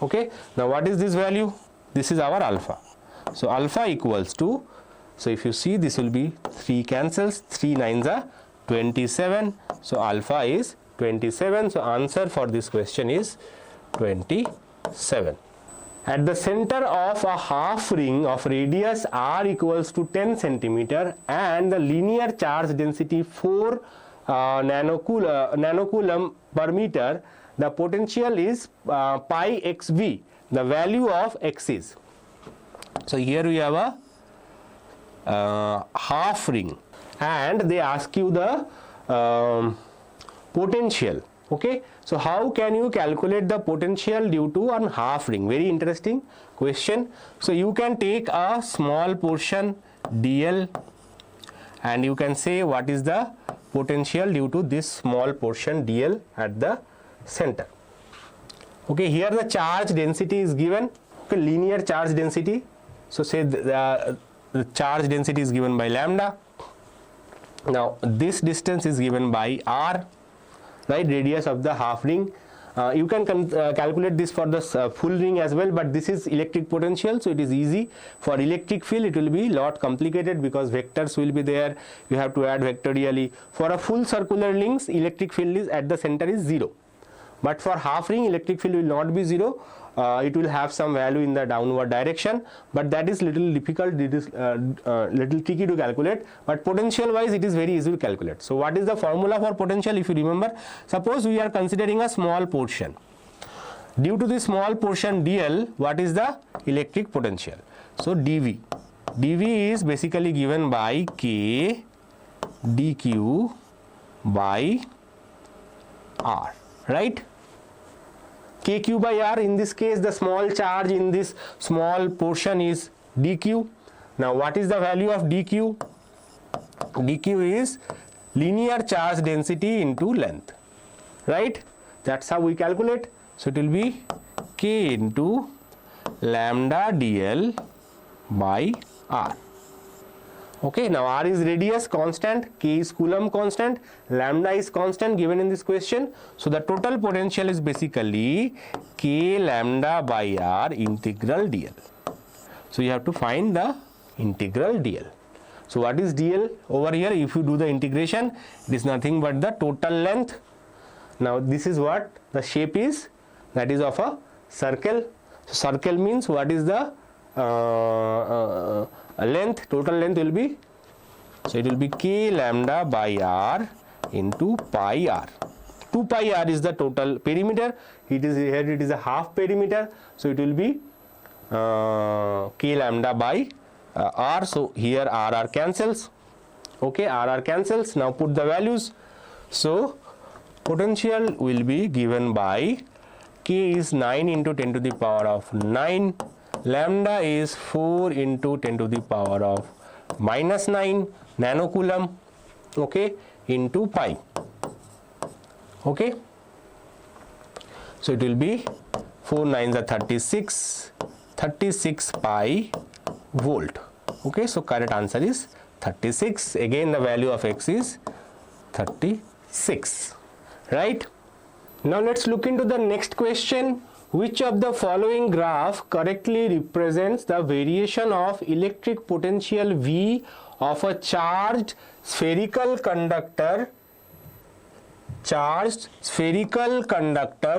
S1: Okay, now what is this value? This is our alpha. So alpha equals to, so if you see, this will be 3 cancels, 3 9s are 27. So alpha is 27. So answer for this question is 27. At the center of a half ring of radius r equals to 10 centimeter and the linear charge density 4 nanocoulomb per meter, the potential is pi xv. The value of x is. So here we have a half ring, and they ask you the potential. Okay, so how can you calculate the potential due to a half ring? Very interesting question. So you can take a small portion dl and you can say what is the potential due to this small portion dl at the center. Okay, here the charge density is given, okay, linear charge density. So say the charge density is given by lambda. Now this distance is given by r, right, radius of the half ring. You can calculate this for the full ring as well, but this is electric potential, so it is easy. For electric field it will be lot complicated because vectors will be there, you have to add vectorially. For a full circular rings, electric field is at the center is 0, but for half ring electric field will not be 0. It will have some value in the downward direction, but that is little difficult, it is little tricky to calculate, but potential wise it is very easy to calculate. So what is the formula for potential? If you remember, suppose we are considering a small portion. Due to the small portion dl, what is the electric potential? So dv is basically given by k dq by r, right? Kq by r, in this case the small charge in this small portion is dq. Now what is the value of dq? dq is linear charge density into length, right? That's how we calculate. So it will be k into lambda dl by r. Okay, now r is radius constant, k is coulomb constant, lambda is constant given in this question. So the total potential is basically k lambda by r integral dl. So you have to find the integral dl. So what is dl over here? If you do the integration, it is nothing but the total length. Now this is what the shape is, that is of a circle. So circle means what is the length, total length will be, so it will be k lambda by r into pi r. 2 pi r is the total perimeter, it is here, it is a half perimeter, so it will be k lambda by r. So here r cancels, okay, r cancels. Now put the values. So potential will be given by k is 9 into 10 to the power of 9, lambda is 4 into 10 to the power of minus 9 nanocoulomb, okay, into pi, okay. So it will be 4 9s are 36 pi volt, okay. So correct answer is 36. Again the value of x is 36, right? Now let's look into the next question. Which of the following graph correctly represents the variation of electric potential V of a charged spherical conductor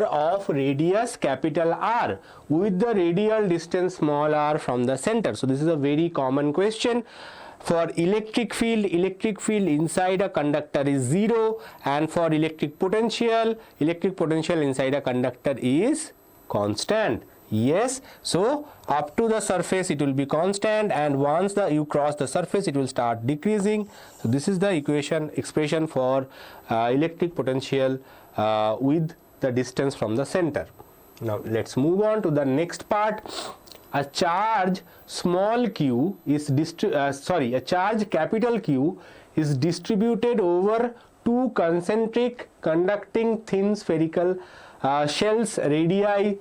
S1: of radius capital R with the radial distance small r from the center? So this is a very common question. For electric field inside a conductor is 0, and for electric potential inside a conductor is constant. Yes, so up to the surface it will be constant, and once you cross the surface it will start decreasing. So this is the expression for electric potential with the distance from the center. Now let's move on to the next part. A charge q is a charge capital Q is distributed over two concentric conducting thin spherical shells radii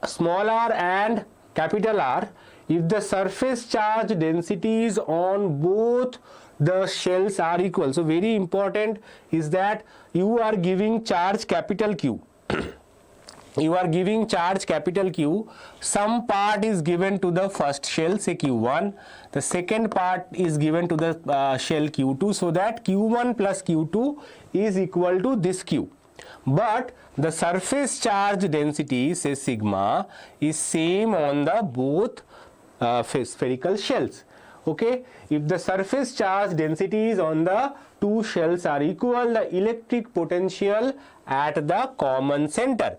S1: small r and capital R. If the surface charge densities on both the shells are equal. So very important is that you are giving charge capital Q. You are giving charge capital Q. Some part is given to the first shell, say Q1. The second part is given to the shell Q2, so that Q1 plus Q2 is equal to this Q. But the surface charge density, say sigma, is same on the both spherical shells. Okay, if the surface charge densities on the two shells are equal, the electric potential at the common center.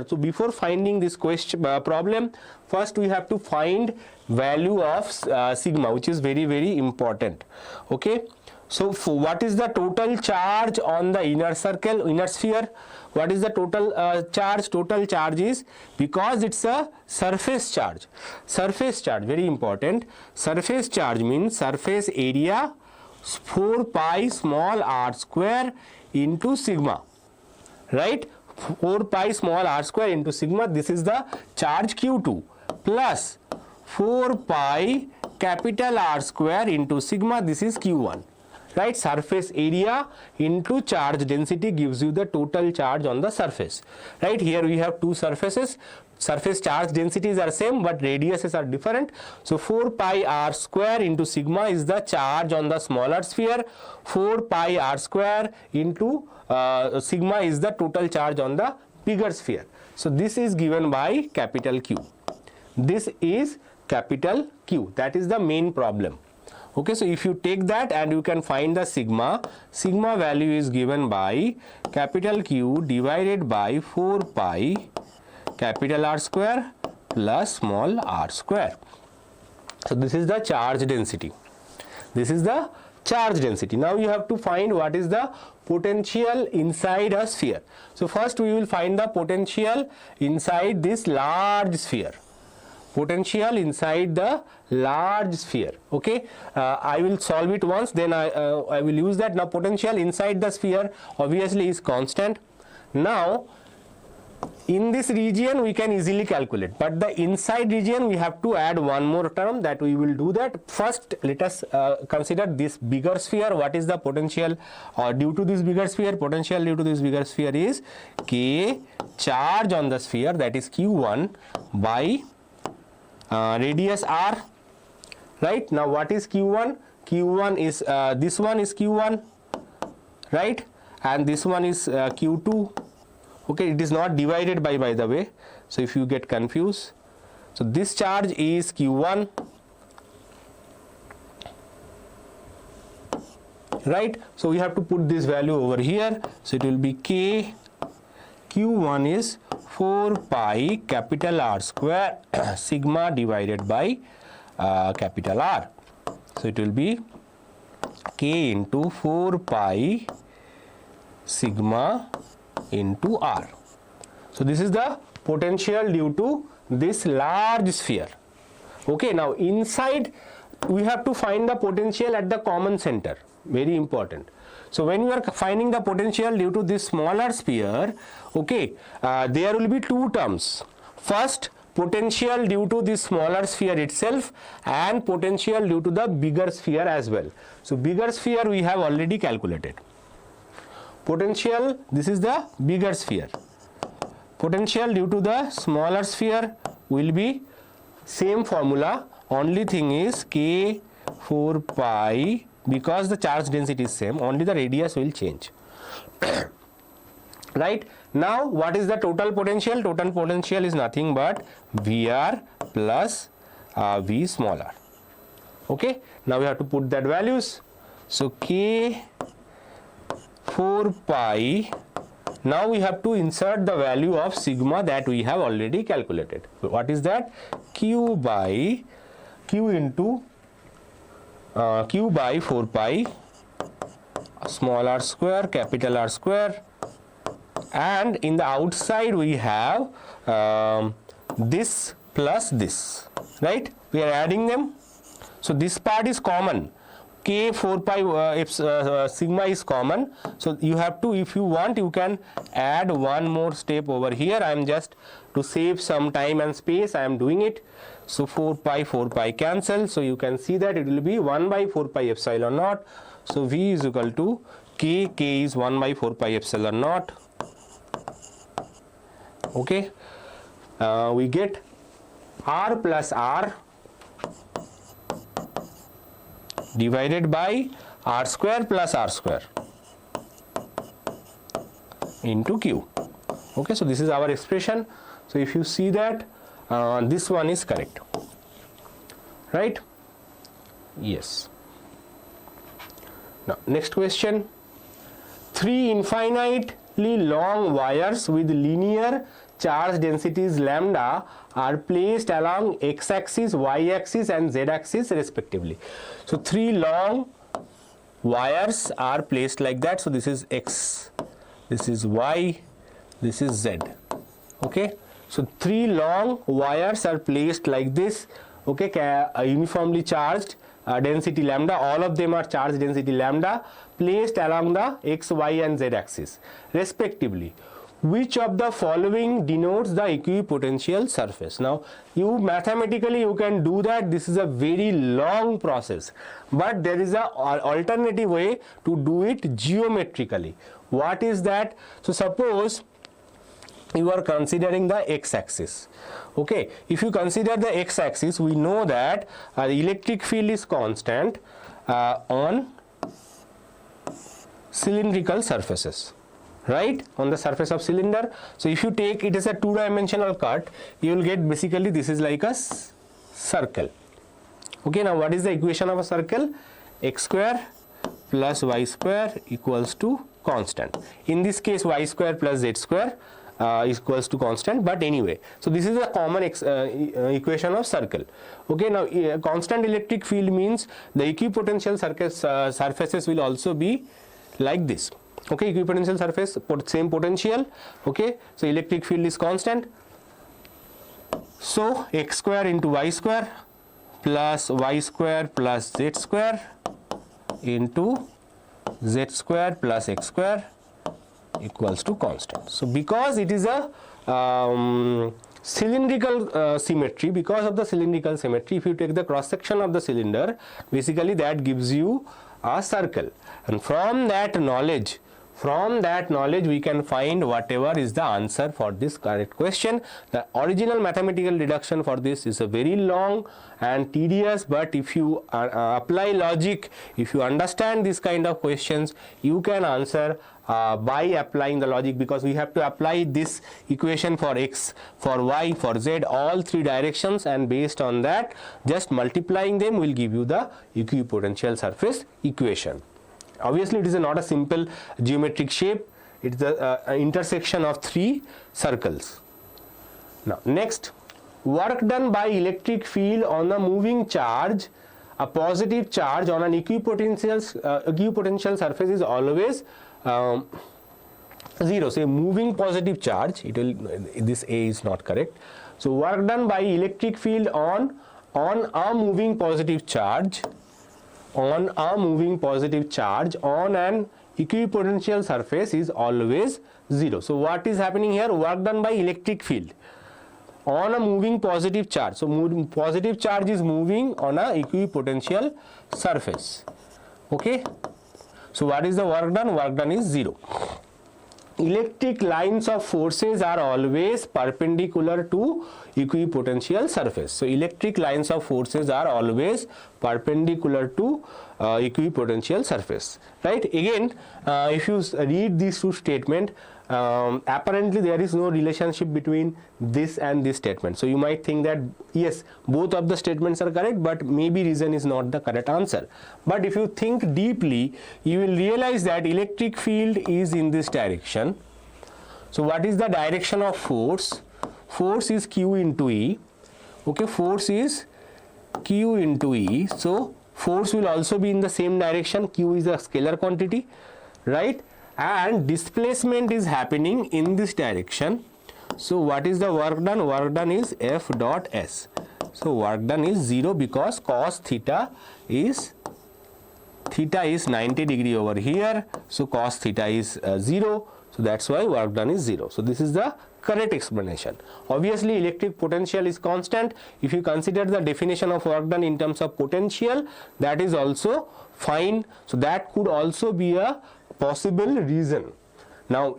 S1: So before finding this question problem, first we have to find value of sigma, which is very, very important. Okay. So what is the total charge on the inner sphere? What is the total charge? Total charge is, because it's a surface charge, very important. Surface charge means surface area 4 pi small r square into sigma, right? 4 pi small r square into sigma. This is the charge Q2 plus 4 pi capital R square into sigma. This is Q1. Right, surface area into charge density gives you the total charge on the surface. Right, here we have two surfaces. Surface charge densities are same but radiuses are different. So 4 pi r square into sigma is the charge on the smaller sphere. 4 pi r square into sigma is the total charge on the bigger sphere. So this is given by capital Q. This is capital Q. That is the main problem. Okay, so if you take that and you can find the sigma value is given by capital Q divided by 4 pi capital R square plus small r square. So this is the charge density. Now you have to find what is the potential inside a sphere. So first we will find the potential inside this large sphere. Okay, I will solve it once, then I will use that. Now potential inside the sphere obviously is constant. Now in this region we can easily calculate, but the inside region we have to add one more term, that we will do that. First let us consider this bigger sphere. What is the potential due to this bigger sphere? Potential due to this bigger sphere is K charge on the sphere, that is Q1 by radius r. Right, now what is Q1? Q1 is this one is Q1, right, and this one is Q2. Okay, it is not divided by the way, so if you get confused, so this charge is Q1, right? So we have to put this value over here, so it will be K. Q1 is 4 pi capital R square sigma divided by capital R. So it will be K into 4 pi sigma into R. So this is the potential due to this large sphere. Okay, now inside we have to find the potential at the common center, very important. So when you are finding the potential due to this smaller sphere, okay, there will be two terms. First, potential due to the smaller sphere itself and potential due to the bigger sphere as well. So bigger sphere we have already calculated. Potential, this is the bigger sphere. Potential due to the smaller sphere will be same formula, only thing is k 4 pi, because the charge density is same, only the radius will change. Right. Now what is the total potential? Total potential is nothing but VR plus V smaller. Okay. Now we have to put that values. So k 4 pi, now we have to insert the value of sigma that we have already calculated. What is that? Q by 4 pi small r square capital R square, and in the outside we have this plus this, right? We are adding them. So this part is common. K 4 pi sigma is common. So you have to, if you want, you can add one more step over here. I am just to save some time and space, I am doing it. So 4 pi cancel. So you can see that it will be 1 by 4 pi epsilon naught. So V is equal to k is 1 by 4 pi epsilon naught. Okay. We get R plus R divided by R square plus R square into Q. Okay, so this is our expression. So if you see that this one is correct, right? Yes. Now next question. 3 infinitely long wires with linear charge densities lambda are placed along x-axis, y-axis and z-axis respectively. So 3 long wires are placed like that. So this is x, this is y, this is z. Okay. So 3 long wires are placed like this. Okay, uniformly charged density lambda, all of them are charge density lambda, placed along the x, y and z axis respectively. Which of the following denotes the equipotential surface? Now you mathematically you can do that. This is a very long process, but there is a alternative way to do it geometrically. What is that? So suppose you are considering the x-axis. Okay, if you consider the x-axis, we know that the electric field is constant on cylindrical surfaces, right, on the surface of cylinder. So if you take it as a 2-dimensional cut, you will get basically this is like a circle. Okay, now what is the equation of a circle? X square plus y square equals to constant. In this case y square plus z square is equals to constant, but anyway, so this is a common equation of circle. Okay, now constant electric field means the equipotential surfaces will also be like this. Okay, equipotential surface, same potential. Okay, so electric field is constant. So x square into y square plus y square plus z square into z square plus x square equals to constant. So because it is a cylindrical symmetry, because of the cylindrical symmetry, if you take the cross section of the cylinder, basically that gives you a circle, and from that knowledge we can find whatever is the answer for this correct question. The original mathematical deduction for this is a very long and tedious, but if you apply logic, if you understand this kind of questions, you can answer by applying the logic, because we have to apply this equation for x, for y, for z, all 3 directions, and based on that just multiplying them will give you the equipotential surface equation. Obviously it is not a simple geometric shape, it is the intersection of 3 circles. Now next, work done by electric field on a moving charge, a positive charge on an equipotential surface is always 0. So a moving positive charge, it will, this A is not correct. So work done by electric field on a moving positive charge, on an equipotential surface is always 0. So what is happening here? Work done by electric field on a moving positive charge. So positive charge is moving on a equipotential surface. Okay. So what is the work done? Work done is 0. Electric lines of forces are always perpendicular to equipotential surface. So electric lines of forces are always perpendicular to equipotential surface, right? Again, if you read these two statements, apparently there is no relationship between this and this statement. So you might think that yes, both of the statements are correct, but maybe reason is not the correct answer. But if you think deeply, you will realize that electric field is in this direction. So what is the direction of force? Force is Q into E. Okay, force is Q into E. So force will also be in the same direction. Q is a scalar quantity, right? And displacement is happening in this direction. So what is the work done? Work done is F dot S. So work done is 0 because cos theta is 90 degree over here. So cos theta is 0. So that's why work done is 0. So this is the correct explanation. Obviously electric potential is constant. If you consider the definition of work done in terms of potential, that is also fine. So that could also be a possible reason. Now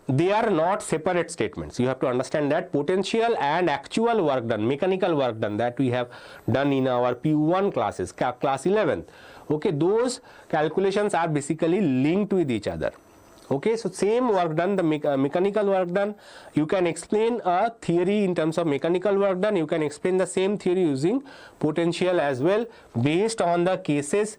S1: they are not separate statements. You have to understand that potential and actual work done, mechanical work done that we have done in our PU1 classes, class 11. Okay, those calculations are basically linked with each other. Okay, so same work done, the mechanical work done, you can explain a theory in terms of mechanical work done, you can explain the same theory using potential as well. Based on the cases,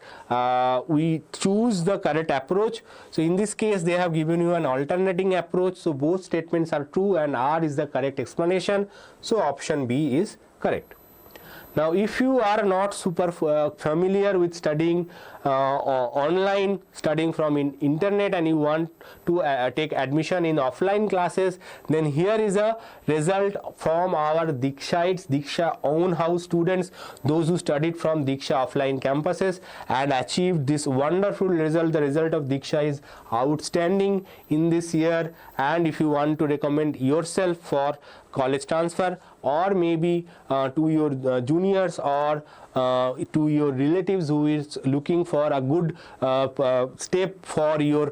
S1: we choose the correct approach. So in this case, they have given you an alternating approach. So both statements are true and R is the correct explanation. So option B is correct. Now, if you are not super familiar with studying online, studying from internet, and you want to take admission in offline classes, then here is a result from our Diksha own house students, those who studied from Diksha offline campuses and achieved this wonderful result. The result of Diksha is outstanding in this year, and if you want to recommend yourself for college transfer, or maybe to your juniors or to your relatives who is looking for a good step for your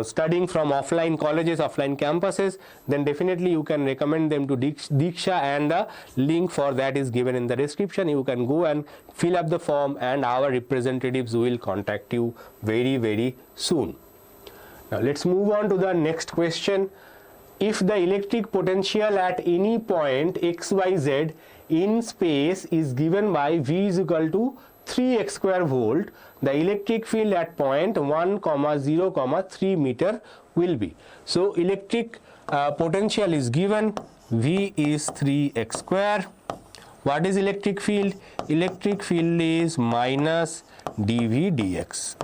S1: studying from offline colleges, offline campuses, then definitely you can recommend them to Diksha, and the link for that is given in the description. You can go and fill up the form, and our representatives will contact you very, very soon. Now let's move on to the next question. If the electric potential at any point xyz in space is given by V is equal to 3x square volt, the electric field at point 1, 0, 3 meter will be. So electric potential is given, V is 3x square. What is electric field? Electric field is minus dV dx.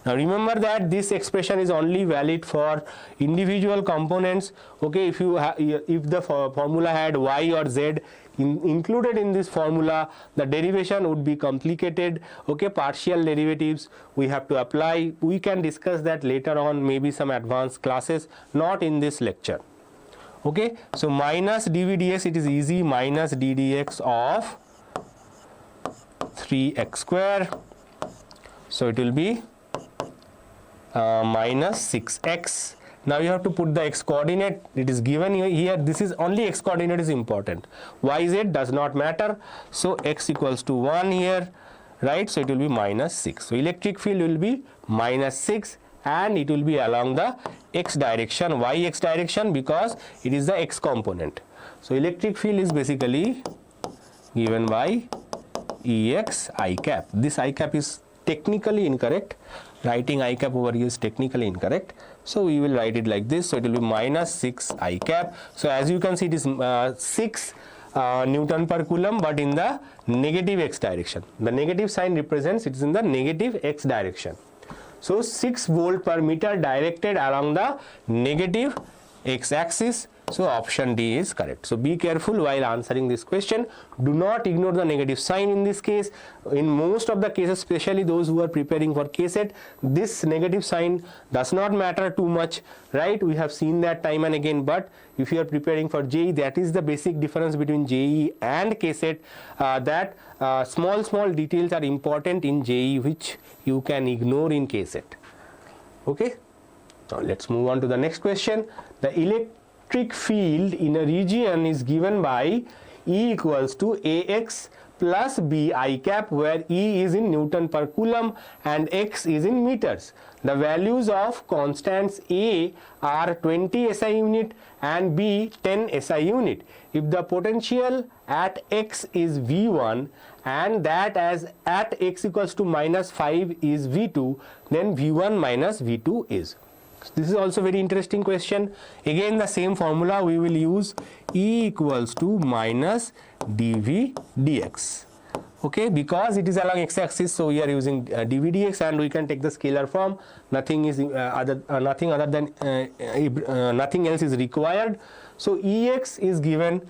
S1: Now remember that this expression is only valid for individual components. Okay, if the formula had y or z included in this formula, the derivation would be complicated. Okay, partial derivatives we have to apply. We can discuss that later on, maybe some advanced classes, not in this lecture. Okay, so minus dV dx, it is easy, minus d dx of 3x square. So it will be minus 6x. Now you have to put the x coordinate. It is given here. This is only x coordinate is important. Yz does not matter. So x equals to 1 here, right? So it will be minus 6. So electric field will be minus 6, and it will be along the x direction, yx direction, because it is the x component. So electric field is basically given by Ex I cap. This I cap is technically incorrect. Writing I cap over here is technically incorrect. So we will write it like this. So it will be minus 6 I cap. So as you can see, it is 6 Newton per coulomb, but in the negative x direction. The negative sign represents it is in the negative x direction. So 6 volt per meter directed along the negative x axis. So option D is correct. So be careful while answering this question. Do not ignore the negative sign in this case. In most of the cases, especially those who are preparing for KCET, this negative sign does not matter too much, right? We have seen that time and again, but if you are preparing for JEE, that is the basic difference between JEE and KCET, that small details are important in JEE which you can ignore in KCET. Okay, now let's move on to the next question. The electric field in a region is given by E equals to AX plus B I cap, where E is in Newton per Coulomb and X is in meters. The values of constants A are 20 SI unit and B 10 SI unit. If the potential at X is V1 and that as at X equals to minus 5 is V2, then V1 minus V2 is. This is also very interesting question. Again the same formula we will use, E equals to minus dV dx. Okay, because it is along x-axis, so we are using dV dx, and we can take the scalar form. Nothing else is required. So Ex is given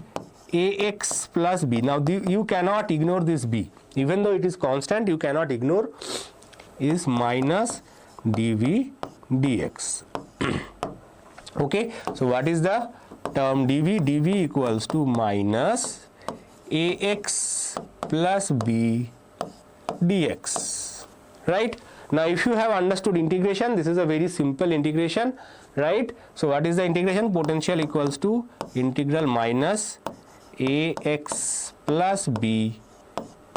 S1: Ax plus B. Now you cannot ignore this B, even though it is constant, you cannot ignore, is minus dV dx. Okay, so what is the term dV? dV equals to minus Ax plus B dx, right? Now if you have understood integration, this is a very simple integration, right? So what is the integration? Potential equals to integral minus Ax plus B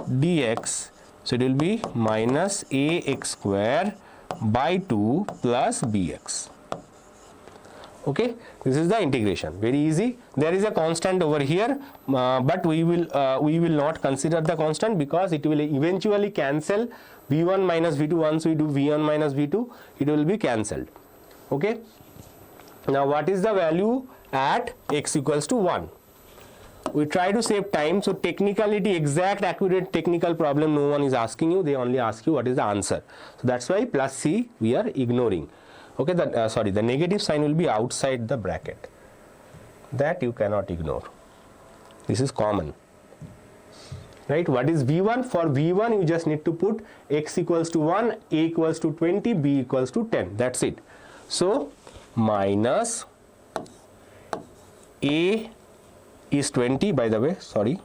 S1: dx, so it will be minus Ax square by 2 plus Bx. Okay, this is the integration, very easy. There is a constant over here, but we will not consider the constant because it will eventually cancel V1 minus V2. Once we do V1 minus V2, it will be cancelled. Okay, now what is the value at X equals to 1? We try to save time, so technicality, exact accurate technical problem no one is asking you, they only ask you what is the answer. So that's why plus C we are ignoring. Okay, the negative sign will be outside the bracket, that you cannot ignore. This is common, right? What is V1? For V1 you just need to put X equals to 1, A equals to 20, B equals to 10, that's it. So minus A is 20, by the way, sorry,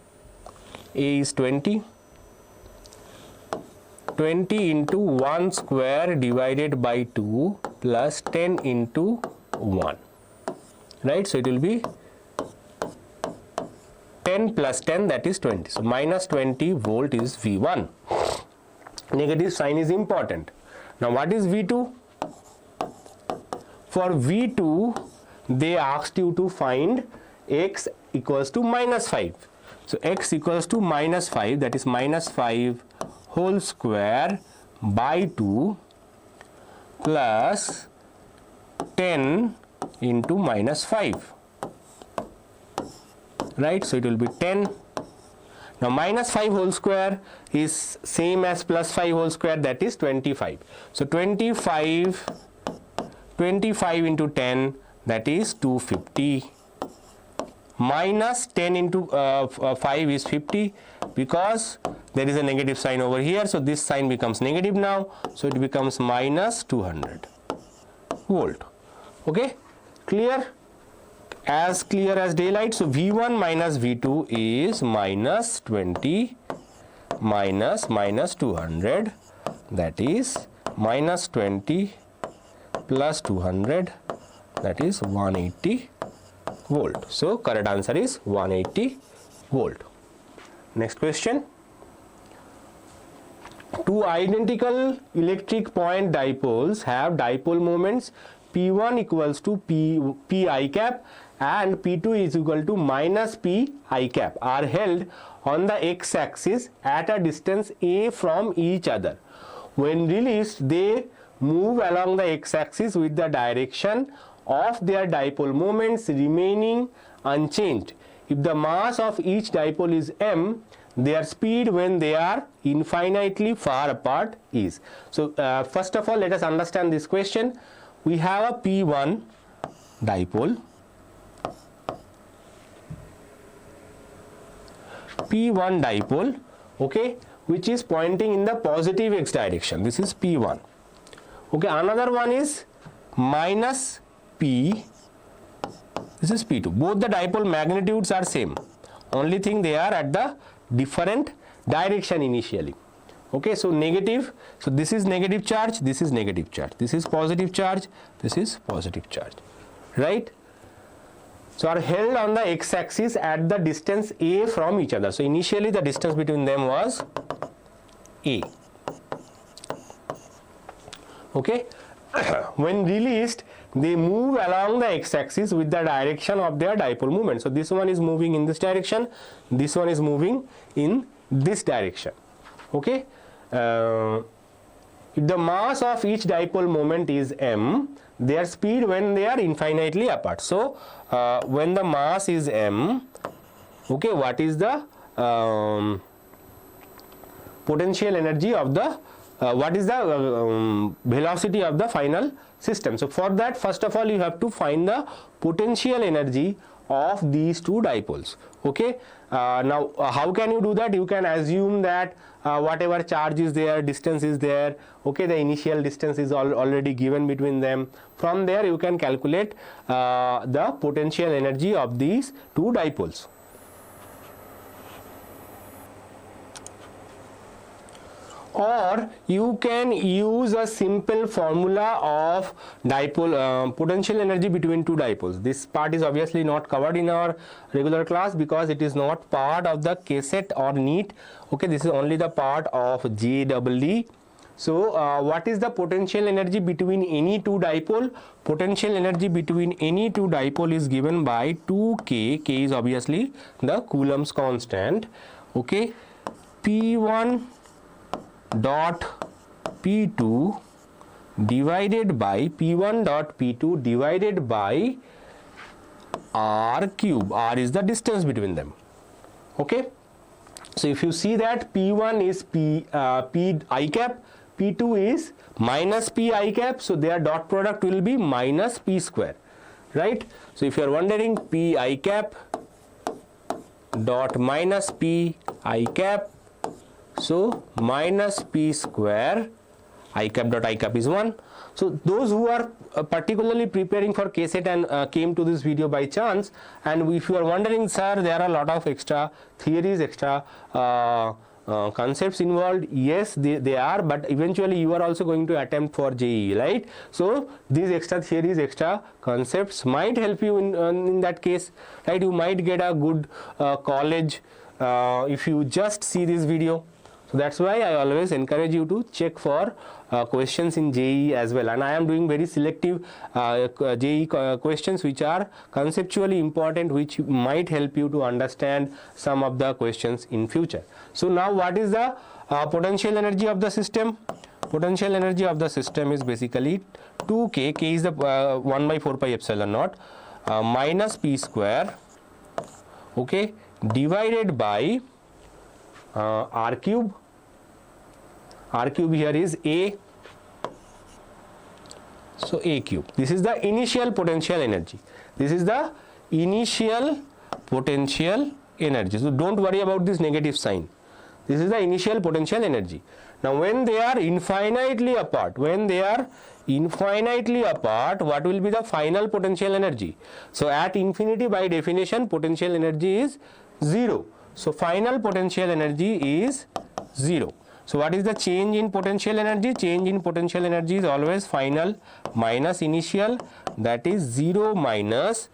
S1: A is 20, 20 into 1 square divided by 2 plus 10 into 1, right? So it will be 10 plus 10, that is 20. So minus 20 volt is V1. Negative sign is important. Now what is V2? For V2 they asked you to find X equals to minus 5. So X equals to minus 5, that is minus 5 whole square by 2 plus 10 into minus 5, right? So it will be 10. Now minus 5 whole square is same as plus 5 whole square, that is 25. So 25 into 10, that is 250. Minus 10 into 5 is 50, because there is a negative sign over here, so this sign becomes negative now, so it becomes minus 200 volt. Okay, clear? As clear as daylight. So V1 minus V2 is minus 20 minus 200, that is minus 20 plus 200, that is 180 volt. So correct answer is 180 volt. Next question. Two identical electric point dipoles have dipole moments P1 equals to P I cap and P2 is equal to minus P I cap are held on the x-axis at a distance a from each other. When released, they move along the x-axis with the direction of their dipole moments remaining unchanged. If the mass of each dipole is m, their speed when they are infinitely far apart is. So first of all, let us understand this question. We have a P1 dipole P1 dipole, okay, which is pointing in the positive x direction. This is P1. Okay, another one is minus P. This is P2. Both the dipole magnitudes are same. Only thing they are at the different direction initially. Okay, so negative. So this is negative charge. This is negative charge. This is positive charge. This is positive charge. Right? So are held on the x-axis at the distance a from each other. So initially the distance between them was a. Okay. When released, they move along the x-axis with the direction of their dipole movement. So this one is moving in this direction. This one is moving in this direction. Okay. If the mass of each dipole moment is m, their speed when they are infinitely apart. So when the mass is m, okay, what is the potential energy of the what is the velocity of the final system? So for that, first of all, you have to find the potential energy of these two dipoles. Okay. Now how can you do that? You can assume that whatever charge is there, distance is there, okay, the initial distance is already given between them. From there you can calculate the potential energy of these two dipoles. Or you can use a simple formula of dipole potential energy between two dipoles. This part is obviously not covered in our regular class because it is not part of the KCET or NEET. Okay, this is only the part of JEE. So what is the potential energy between any two dipole? Potential energy between any two dipole is given by 2K. K is obviously the Coulomb's constant. Okay, P1 dot P2 divided by P1 dot P2 divided by R cube. R is the distance between them. Okay. So if you see that P1 is P I cap, P2 is minus P I cap, so their dot product will be minus P square, right? So if you are wondering, P I cap dot minus P I cap, so minus P square, I cap dot I cap is 1. So those who are particularly preparing for KCET and came to this video by chance, and if you are wondering, sir, there are a lot of extra theories, extra concepts involved. Yes, they are, but eventually you are also going to attempt for JEE, right? So these extra theories, extra concepts might help you in that case, right? You might get a good college if you just see this video. So that's why I always encourage you to check for questions in JEE as well, and I am doing very selective JEE questions which are conceptually important, which might help you to understand some of the questions in future. So now what is the potential energy of the system? Potential energy of the system is basically 2K, K is the 1 by 4 pi epsilon naught minus P square, okay, divided by R cube. R cube here is A, so A cube. This is the initial potential energy. This is the initial potential energy. So don't worry about this negative sign. This is the initial potential energy. Now when they are infinitely apart, what will be the final potential energy? So at infinity, by definition, potential energy is 0. So final potential energy is 0. So what is the change in potential energy? Change in potential energy is always final minus initial, that is 0 minus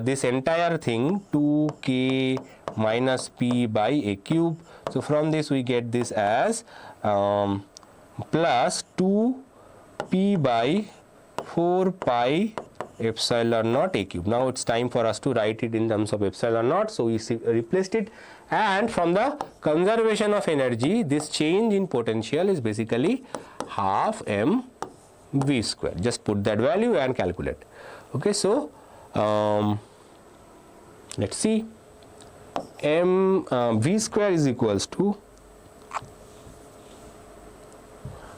S1: this entire thing 2K minus P by A cube. So from this we get this as plus 2P by 4 pi epsilon naught A cube. Now it's time for us to write it in terms of epsilon naught, so we replaced it, and from the conservation of energy, this change in potential is basically half m v square. Just put that value and calculate. Okay, so let's see, v square is equals to,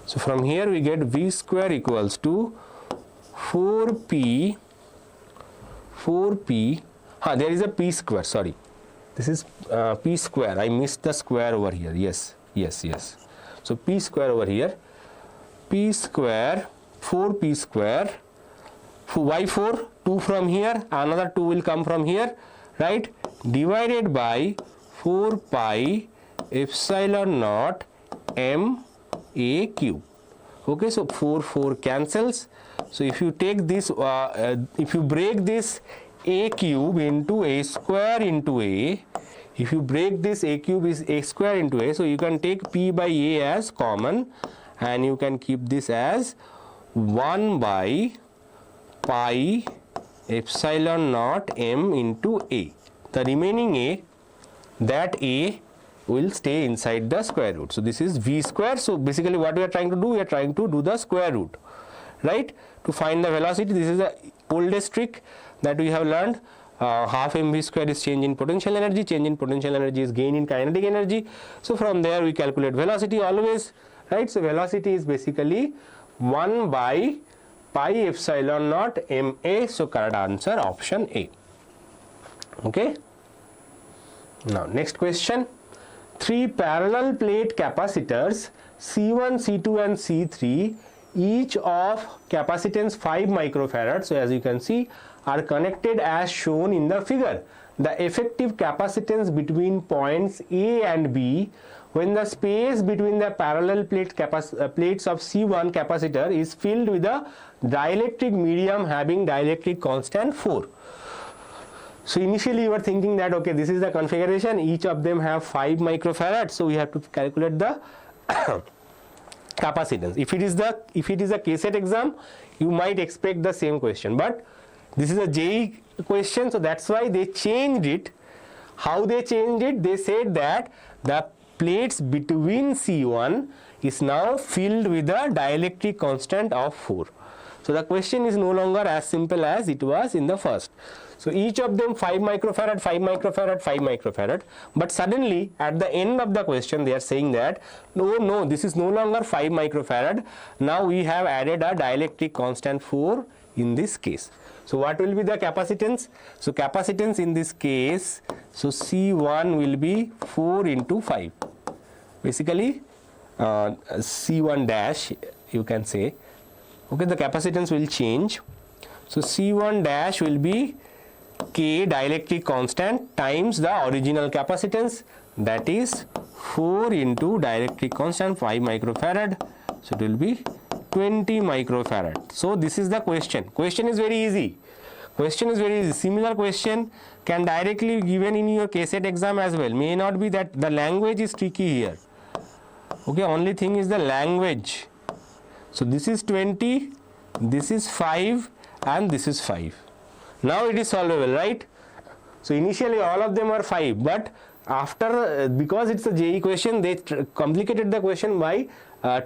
S1: so from here we get v square equals to 4p, there is a p square, sorry, This is P square. I missed the square over here. Yes. So P square over here. P square, 4P square. Why 4? 2 from here. Another 2 will come from here. Right? Divided by 4 pi epsilon naught m a cube. Okay, so 4 cancels. So if you take this, if you break this a cube into a square into a, if you break this a cube is a square into a, so you can take p by a as common and you can keep this as 1 by pi epsilon naught m into a. The remaining a, that a will stay inside the square root. So this is v square. So basically what we are trying to do, we are trying to do the square root, right, to find the velocity. This is the oldest trick that we have learned. Half mv square is change in potential energy. Change in potential energy is gain in kinetic energy. So from there we calculate velocity always, right? So velocity is basically 1 by pi epsilon naught ma. So correct answer option A. Okay. Now next question. 3 parallel plate capacitors C1, C2 and C3, each of capacitance 5 microfarad. So as you can see, are connected as shown in the figure. The effective capacitance between points A and B when the space between the parallel plates of C1 capacitor is filled with a dielectric medium having dielectric constant 4. So initially you were thinking that okay, this is the configuration, each of them have 5 microfarads, so we have to calculate the capacitance. If it is a KCET exam, you might expect the same question, but this is a JEE question, so that's why they changed it. How they changed it? They said that the plates between C1 is now filled with a dielectric constant of 4. So the question is no longer as simple as it was in the first. So each of them 5 microfarad, 5 microfarad, 5 microfarad, but suddenly at the end of the question they are saying that no, this is no longer 5 microfarad. Now we have added a dielectric constant 4 in this case. So what will be the capacitance? So capacitance in this case, so C1 will be 4 into 5. Basically C1 dash you can say. Okay, the capacitance will change. So C1 dash will be K dielectric constant times the original capacitance, that is 4 into dielectric constant 5 microfarad. So it will be 20 microfarad. So this is the question. Question is very easy. Similar question can directly be given in your KCET exam as well. May not be that the language is tricky here. Okay, only thing is the language. So this is 20, this is 5 and this is 5. Now it is solvable, right? So initially all of them are 5, but after because it's a JEE question, they complicated the question by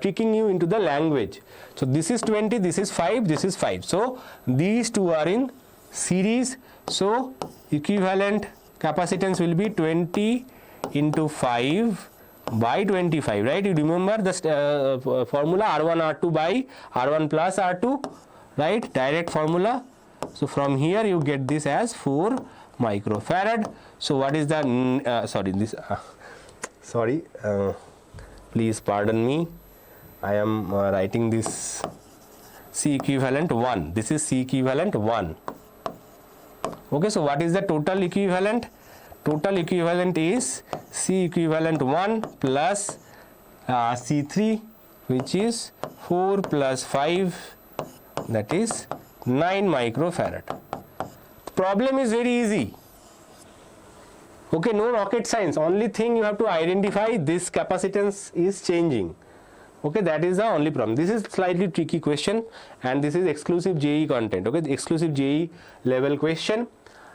S1: tricking you into the language. So this is 20, this is 5, this is 5. So these two are in series. So equivalent capacitance will be 20 into 5 by 25, right? You remember the formula R1 R2 by R1 plus R2, right? Direct formula. So from here you get this as 4 microfarad. So what is the please pardon me, I am writing this C equivalent 1. This is C equivalent 1. Okay, so what is the total equivalent? Total equivalent is C equivalent 1 plus C3, which is 4 plus 5, that is 9 microfarad. Problem is very easy. Okay, no rocket science. Only thing you have to identify, this capacitance is changing. Okay, that is the only problem. This is slightly tricky question and this is exclusive JEE content. Okay, the exclusive JEE level question.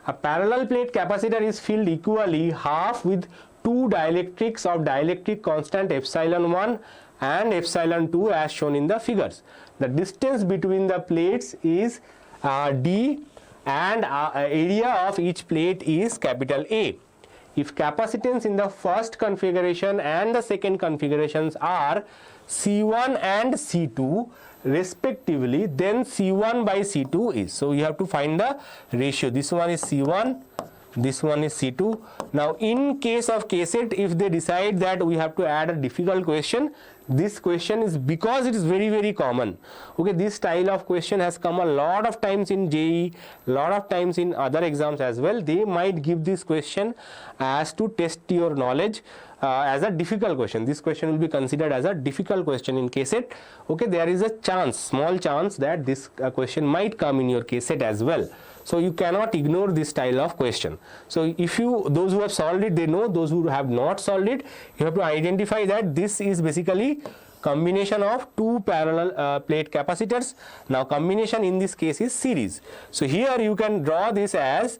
S1: A parallel plate capacitor is filled equally half with two dielectrics of dielectric constant epsilon 1 and epsilon 2 as shown in the figures. The distance between the plates is d and area of each plate is capital A. If capacitance in the first configuration and the second configurations are C1 and C2 respectively, then C1 by C2 is. So you have to find the ratio. This one is C1, this one is C2. Now in case of KCET, if they decide that we have to add a difficult question, this question is, because it is very, very common. Okay, this style of question has come a lot of times in JEE, lot of times in other exams as well. They might give this question as to test your knowledge as a difficult question. This question will be considered as a difficult question in KCET. Okay, there is a chance, small chance, that this question might come in your KCET as well. So you cannot ignore this style of question. So if you, those who have solved it, they know. Those who have not solved it, you have to identify that this is basically combination of two parallel plate capacitors. Now combination in this case is series. So here you can draw this as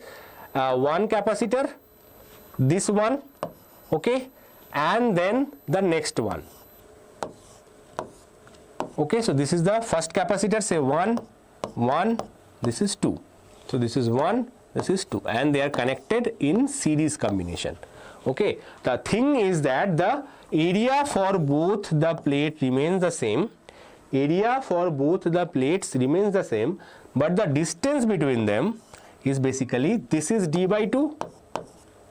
S1: one capacitor, this one, okay, and then the next one. Okay, so this is the first capacitor, say 1, 1, this is 2. So this is 1, this is 2, and they are connected in series combination. Okay, the thing is that the area for both the plate remains the same. Area for both the plates remains the same, but the distance between them is basically, this is d by 2,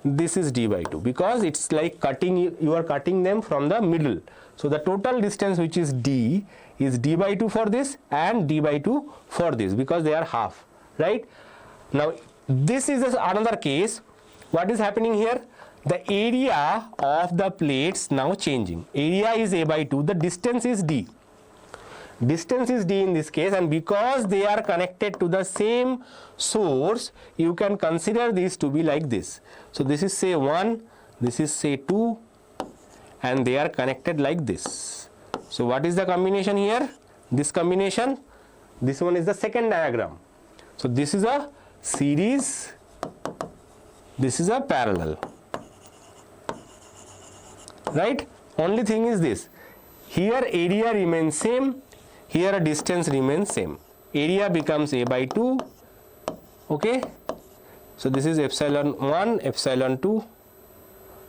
S1: this is d by 2, because it's like cutting, you are cutting them from the middle. So the total distance, which is d by 2 for this and d by 2 for this, because they are half, right? Now this is another case. What is happening here? The area of the plates now changing. Area is a by 2, the distance is d. Distance is d in this case, and because they are connected to the same source, you can consider these to be like this. So this is say 1, this is say 2, and they are connected like this. So what is the combination here? This combination, this one is the second diagram. So this is a series, this is a parallel, right? Only thing is this, here area remains same, here a distance remains same. Area becomes a by 2, okay? So this is epsilon 1, epsilon 2,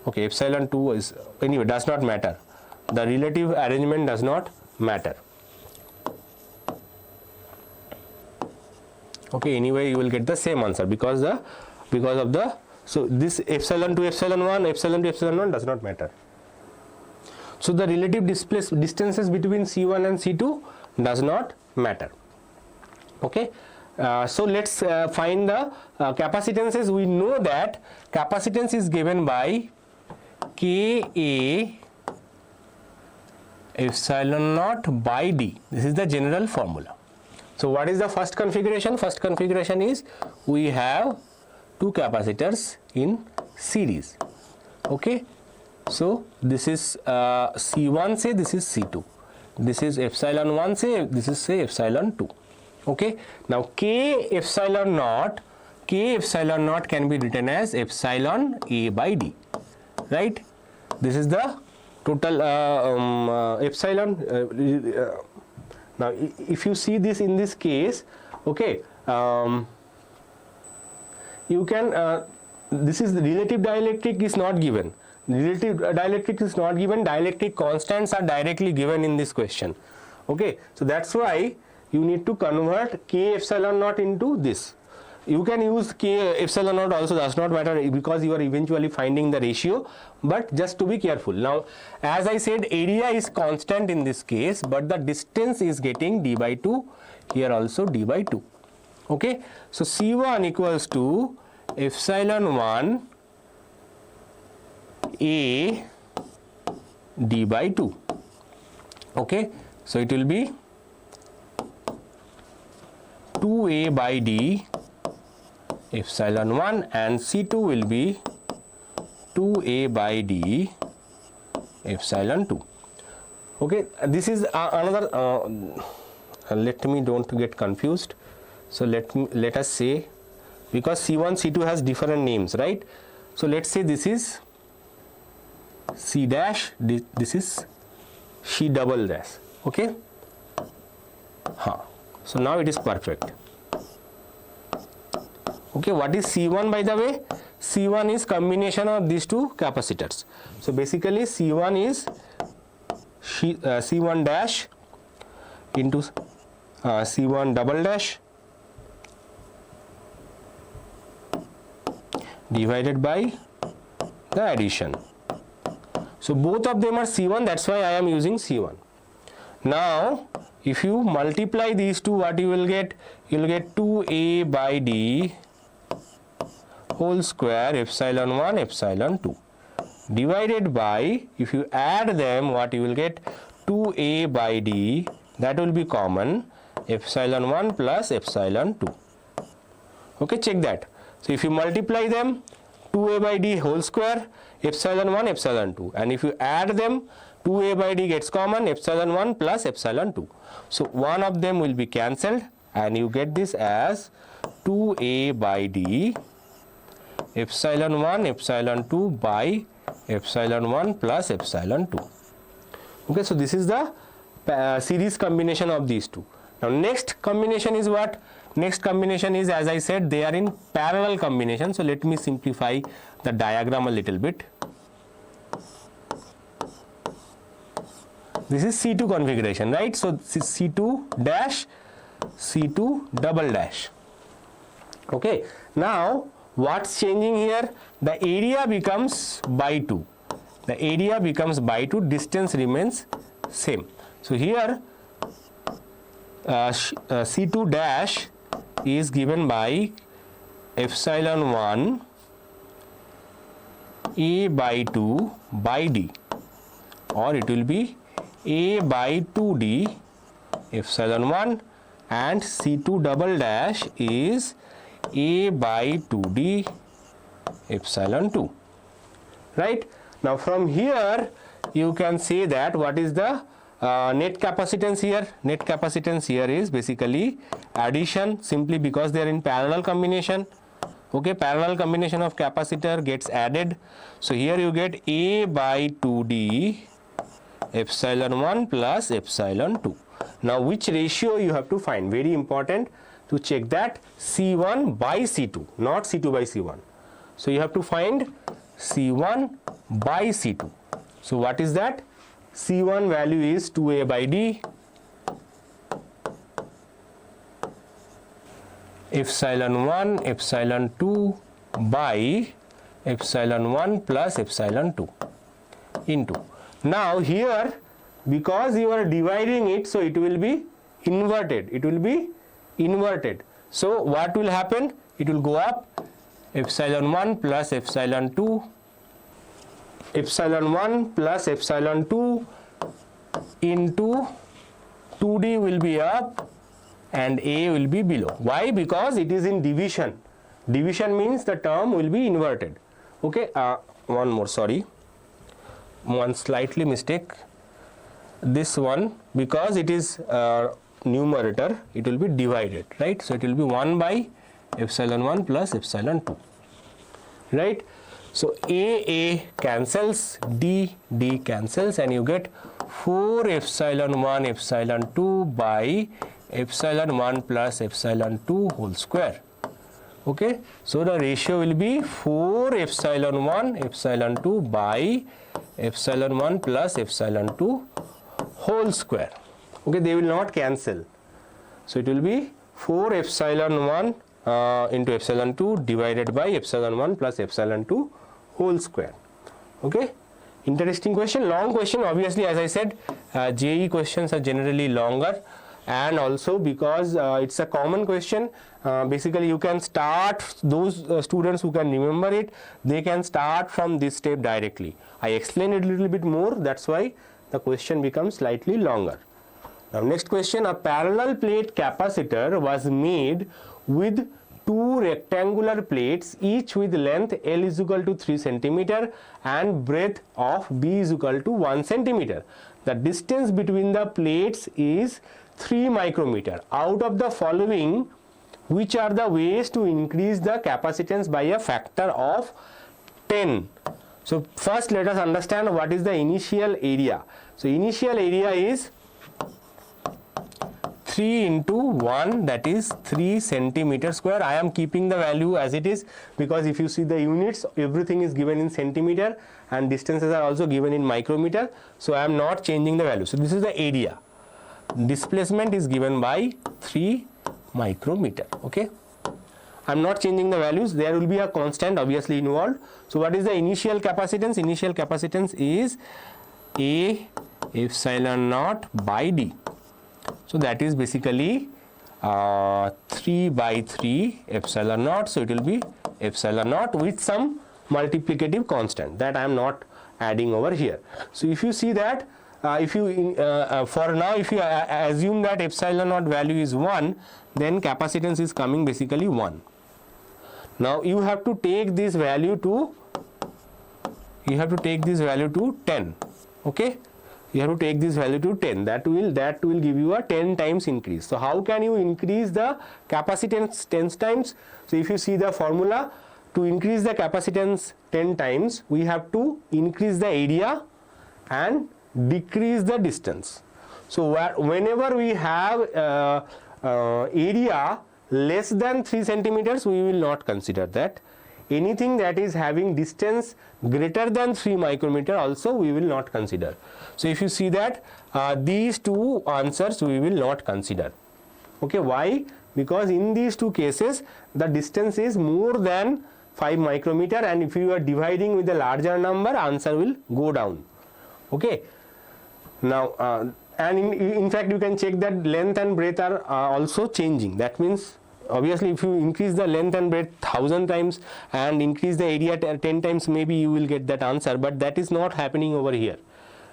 S1: okay, epsilon 2 is, anyway, does not matter. The relative arrangement does not matter. Okay, anyway you will get the same answer because of the, so this epsilon 2, epsilon 1, epsilon 2, epsilon 1 does not matter. So the relative distances between C1 and C2 does not matter. Okay, so let's find the capacitances. We know that capacitance is given by Ka epsilon naught by d. This is the general formula. So what is the first configuration? First configuration is we have two capacitors in series. Okay, so this is C1, say this is C2. This is epsilon 1, say this is say epsilon 2. Okay, now K epsilon naught can be written as epsilon A by d, right? This is the total epsilon. Now if you see this in this case, okay, you can, this is the relative dielectric is not given. Relative dielectric is not given, dielectric constants are directly given in this question. Okay, so that's why you need to convert K epsilon naught into this. You can use K epsilon naught also, does not matter, because you are eventually finding the ratio, but just to be careful. Now as I said, area is constant in this case, but the distance is getting d by 2, here also d by 2. Okay, so C1 equals to epsilon 1 A d by 2. Okay, so it will be 2A by d epsilon 1, and C2 will be 2A by d epsilon 2. Okay, this is another, let me don't get confused. So let us say, because C1, C2 has different names, right? So let's say this is C dash, this is C double dash. Okay, so now it is perfect. Okay, what is C1 by the way? C1 is combination of these two capacitors. So basically C1 is C1 dash into C1 double dash divided by the addition. So both of them are C1, that's why I am using C1. Now if you multiply these two, what you will get? You will get 2a by d whole square epsilon 1 epsilon 2 divided by, if you add them, what you will get? 2a by d, that will be common, epsilon 1 plus epsilon 2. Okay, check that. So if you multiply them, 2a by d whole square epsilon 1 epsilon 2, and if you add them, 2a by d gets common, epsilon 1 plus epsilon 2. So one of them will be cancelled and you get this as 2a by d epsilon 1 epsilon 2 by epsilon 1 plus epsilon 2. Okay, so this is the series combination of these two. Now next combination is what? Next combination is, as I said, they are in parallel combination. So let me simplify the diagram a little bit. This is C2 configuration, right? So this is C2 dash, C2 double dash. Okay, now what's changing here? The area becomes by 2. The area becomes by 2, distance remains same. So here C2 dash is given by epsilon 1 a by 2 by d, or it will be a by 2d epsilon 1, and C2 double dash is a by 2d epsilon 2, right? Now from here you can say that what is the net capacitance here? Net capacitance here is basically addition, simply because they are in parallel combination. Okay, parallel combination of capacitor gets added. So here you get a by 2d epsilon 1 plus epsilon 2. Now which ratio you have to find? Very important to check that. C1 by C2, not C2 by C1. So you have to find C1 by C2. So what is that? C1 value is 2a by d epsilon 1 epsilon 2 by epsilon 1 plus epsilon 2 into. Now here, because you are dividing it, so it will be inverted. It will be inverted. So what will happen? It will go up, epsilon 1 plus epsilon 2, epsilon 1 plus epsilon 2 into 2d will be up and a will be below. Why? Because it is in division. Division means the term will be inverted. Okay, one more, sorry, one slightly mistake. This one, because it is numerator, it will be divided, right? So it will be 1 by epsilon 1 plus epsilon 2, right? So a cancels, d cancels, and you get 4 epsilon 1 epsilon 2 by epsilon 1 plus epsilon 2 whole square. Okay, so the ratio will be 4 epsilon 1 epsilon 2 by epsilon 1 plus epsilon 2 whole square. Okay, they will not cancel. So it will be 4 epsilon 1 into epsilon 2 divided by epsilon 1 plus epsilon 2 whole square. Okay, interesting question, long question. Obviously, as I said, JEE questions are generally longer, and also because it's a common question, basically you can start, those students who can remember it, they can start from this step directly. I explain it a little bit more, that's why the question becomes slightly longer. Now next question, a parallel plate capacitor was made with two rectangular plates, each with length L is equal to 3 centimeter and breadth of B is equal to 1 centimeter. The distance between the plates is 3 micrometer. Out of the following, which are the ways to increase the capacitance by a factor of 10? So first let us understand what is the initial area. So initial area is 3 into 1, that is 3 centimeter square. I am keeping the value as it is because if you see the units, everything is given in centimeter and distances are also given in micrometer. So I am not changing the value. So this is the area. Displacement is given by 3 micrometer. Okay. I'm not changing the values, there will be a constant obviously involved. So what is the initial capacitance? Initial capacitance is A epsilon naught by D. So that is basically 3 by 3 epsilon naught. So it will be epsilon naught with some multiplicative constant that I am not adding over here. So if you see that, if you for now if you assume that epsilon naught value is 1, then capacitance is coming basically 1. Now you have to take this value to 10. Okay, you have to take this value to 10. That will give you a 10 times increase. So how can you increase the capacitance 10 times? So if you see the formula, to increase the capacitance 10 times, we have to increase the area and decrease the distance. So whenever we have area less than 3 centimeters, we will not consider that. Anything that is having distance greater than 3 micrometer also we will not consider. So if you see that, these two answers we will not consider. Okay, why? Because in these two cases the distance is more than 5 micrometer, and if you are dividing with a larger number, answer will go down. Okay, now and in fact you can check that length and breadth are also changing. That means obviously if you increase the length and breadth 1000 times and increase the area 10 times, maybe you will get that answer, but that is not happening over here,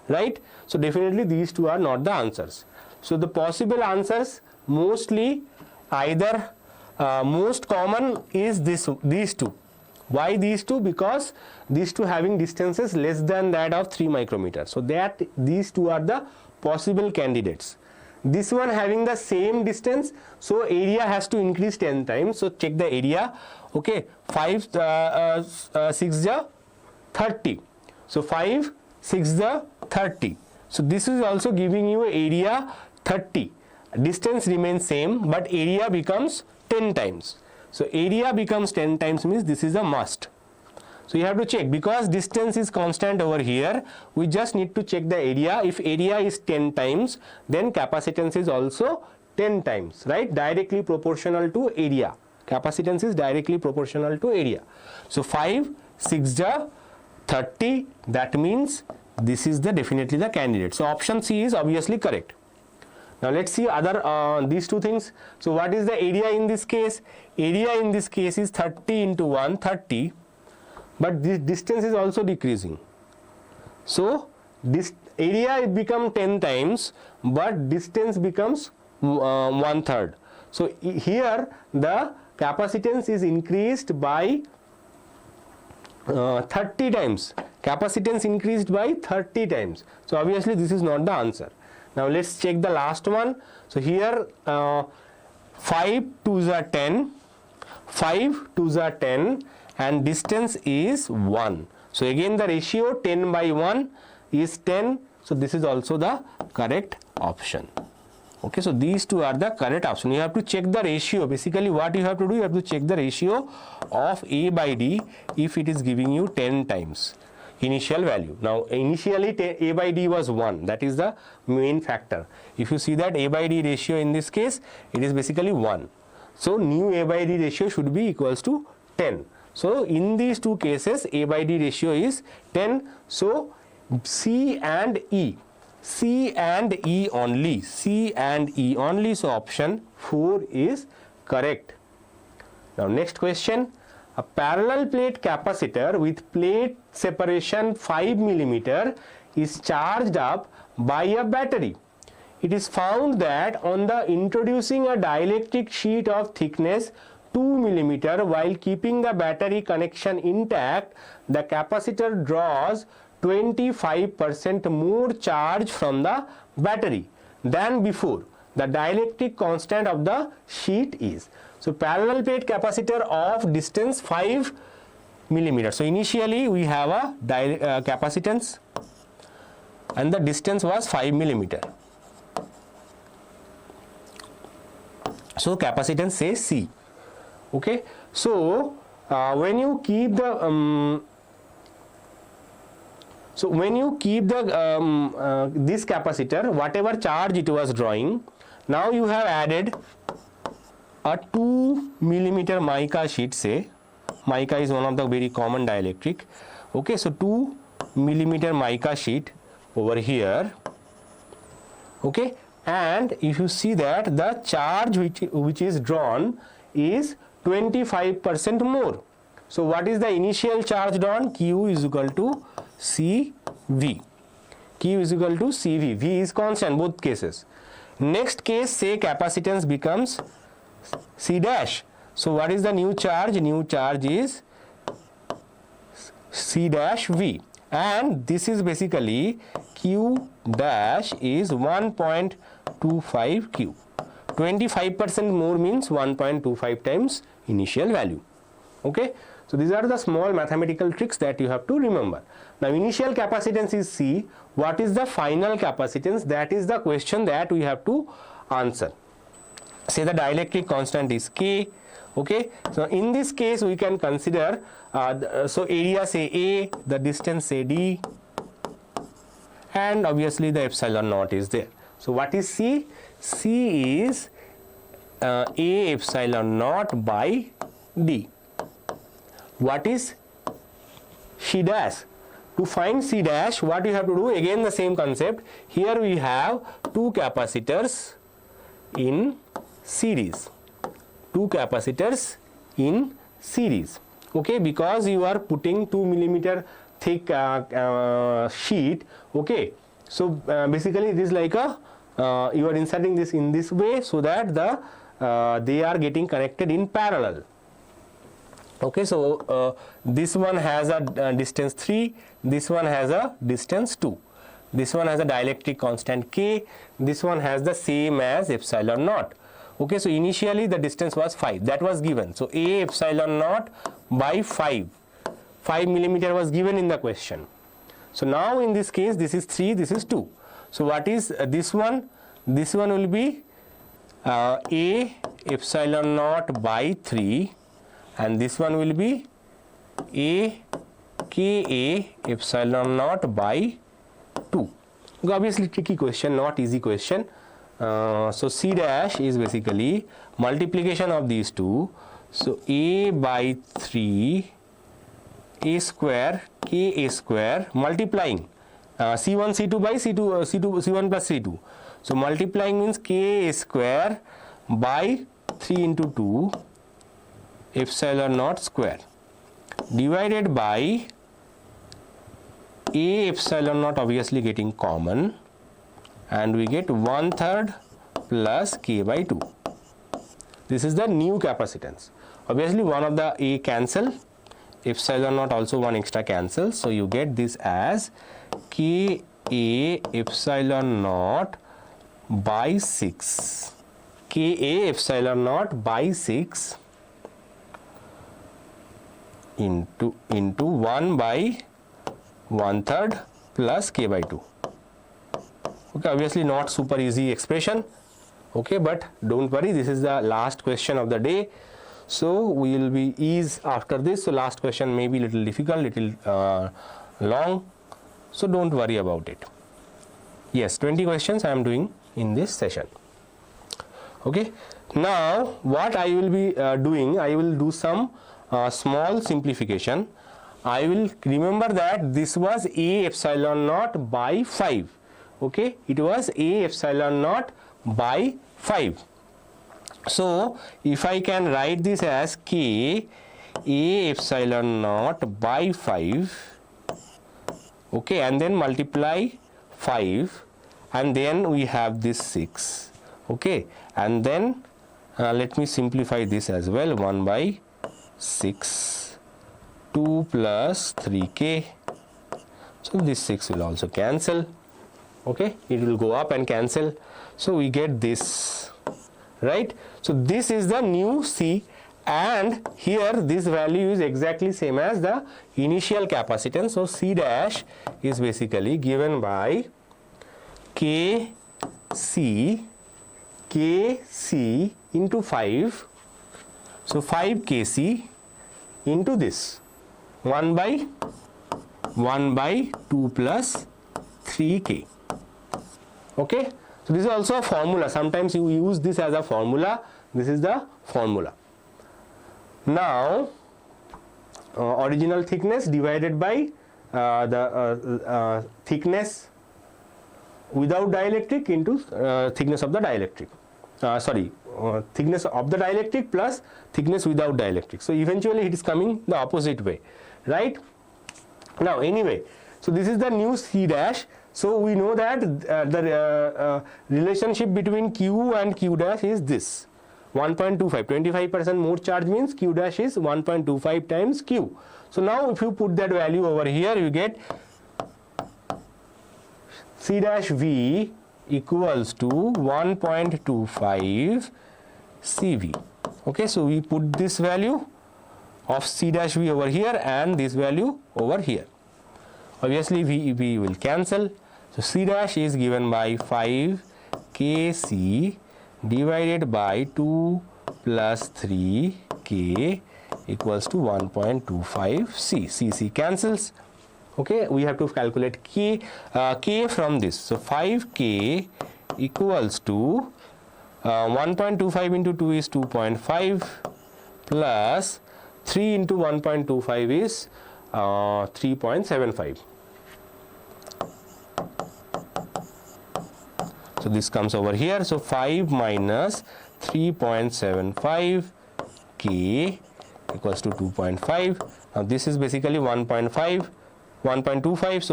S1: right? So definitely these two are not the answers. So the possible answers mostly either most common is these two. Why these two? Because these two having distances less than that of 3 micrometers. So that these two are the possible candidates. This one having the same distance, so area has to increase 10 times. So check the area. Okay, 5 6 ja 30. So 5 6 ja 30. So this is also giving you area 30. Distance remains same, but area becomes 10 times. So area becomes 10 times means this is a must. So you have to check, because distance is constant over here, we just need to check the area. If area is 10 times, then capacitance is also 10 times, right? Directly proportional to area. Capacitance is directly proportional to area. So 5 6 ja 30, that means this is definitely the candidate. So option C is obviously correct. Now let's see other these two things. So what is the area in this case? Area in this case is 30 into 1, 30, but this distance is also decreasing. So this area become 10 times, but distance becomes 1/3. So here the capacitance is increased by 30 times. Capacitance increased by 30 times. So obviously this is not the answer. Now let's check the last one. So here 5 2s are 10, 5 2s are 10, and distance is 1. So again the ratio 10 by 1 is 10. So this is also the correct option. Okay, so these two are the correct option. You have to check the ratio. Basically what you have to do, you have to check the ratio of A by D if it is giving you 10 times initial value. Now initially A by D was 1, that is the main factor. If you see that A by D ratio in this case, it is basically 1. So new A by D ratio should be equals to 10. So in these two cases A by D ratio is 10. So C and E, C and E only, C and E only. So option 4 is correct. Now next question. A parallel plate capacitor with plate separation 5 mm is charged up by a battery. It is found that on the introducing a dielectric sheet of thickness 2 mm while keeping the battery connection intact, the capacitor draws 25% more charge from the battery than before. The dielectric constant of the sheet is. So parallel plate capacitor of distance 5 mm. So initially we have a capacitance and the distance was 5 mm. So capacitance says C. Okay. So when you keep the this capacitor, whatever charge it was drawing, now you have added a 2 millimeter mica sheet, say mica is one of the very common dielectric, okay, so 2 millimeter mica sheet over here, okay, and if you see that the charge which is drawn is 25% more. So what is the initial charge drawn? Q is equal to CV. Q is equal to CV. V is constant both cases. Next case, say capacitance becomes C dash. So what is the new charge? New charge is C dash V, and this is basically Q dash is 1.25 Q. 25% more means 1.25 times initial value. Okay, so these are the small mathematical tricks that you have to remember. Now initial capacitance is C. What is the final capacitance? That is the question that we have to answer. Say the dielectric constant is K. Okay, so in this case we can consider so area say A, the distance say D, and obviously the epsilon naught is there. So what is C? C is A epsilon naught by D. What is C dash? To find C dash, what you have to do? Again the same concept. Here we have two capacitors in series. Two capacitors in series. Okay, because you are putting 2 millimeter thick sheet. Okay, so basically it is like a you are inserting this in this way so that the they are getting connected in parallel. Okay, so this one has a distance 3, this one has a distance 2, this one has a dielectric constant K, this one has the same as epsilon naught. Okay, so initially the distance was 5, that was given. So A epsilon naught by 5 millimeter was given in the question. So now in this case this is 3, this is 2. So what is this one? This one will be A epsilon naught by 3, and this one will be A Ka epsilon naught by 2. Obviously tricky question, not easy question. So C dash is basically multiplication of these two. So A by 3 A square Ka A square multiplying C1 C2 by C1 plus C2. So multiplying means Ka A square by 3 into 2 epsilon naught square divided by A epsilon naught, obviously getting common, and we get 1/3 plus K by 2. This is the new capacitance. Obviously one of the A cancel, epsilon naught also one extra cancel, so you get this as Ka epsilon naught by 6. Ka epsilon naught by 6 into 1 by 1/3 plus K by 2. Okay, obviously not super easy expression. Okay, but don't worry, this is the last question of the day, so we will be ease after this. So last question may be little difficult, little long, so don't worry about it. Yes, 20 questions I am doing in this session. Okay, now what I will be doing, I will do some small simplification. I will remember that this was A epsilon naught by 5. Okay, it was A epsilon naught by 5. So if I can write this as K A epsilon naught by 5, okay, and then multiply 5, and then we have this 6. Okay, and then let me simplify this as well. 1 by 6, 2 plus 3K. So this 6 will also cancel. Okay, it will go up and cancel. So we get this, right? So this is the new C, and here this value is exactly same as the initial capacitance. So C dash is basically given by KC into 5. So 5 Kc into this 1 by 2 plus 3K. Okay, so this is also a formula. Sometimes you use this as a formula This is the formula. Now original thickness divided by the thickness without dielectric into thickness of the dielectric. Thickness of the dielectric plus thickness without dielectric. So eventually it is coming the opposite way, right? Now anyway, so this is the new C dash. So we know that the relationship between Q and Q dash is this 1.25. 25% more charge means Q dash is 1.25 times Q. So now if you put that value over here, you get C dash V equals to 1.25 CV. Okay, so we put this value of C dash V over here and this value over here. Obviously V will cancel. So C dash is given by 5 KC divided by 2 plus 3 K equals to 1.25 C. C cancels. Okay, we have to calculate K from this. So 5K equals to 1.25 into 2 is 2.5 plus 3 into 1.25 is 3.75. So this comes over here. So 5 minus 3.75 K equals to 2.5. Now this is basically 1.25. So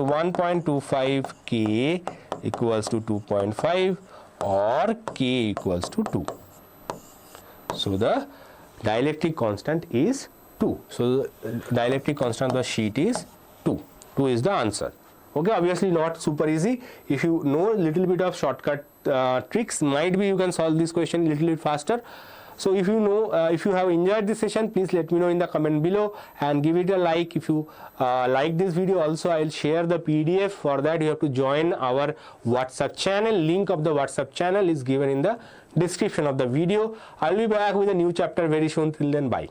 S1: 1.25 K equals to 2.5 or K equals to 2. So the dielectric constant is 2. So the dielectric constant of the sheet is 2. 2 is the answer. Okay, obviously not super easy. If you know a little bit of shortcut tricks, might be you can solve this question a little bit faster. So if you know, if you have enjoyed this session, please let me know in the comment below and give it a like. If you like this video, also I will share the PDF. For that you have to join our WhatsApp channel. Link of the WhatsApp channel is given in the description of the video. I will be back with a new chapter very soon. Till then, bye.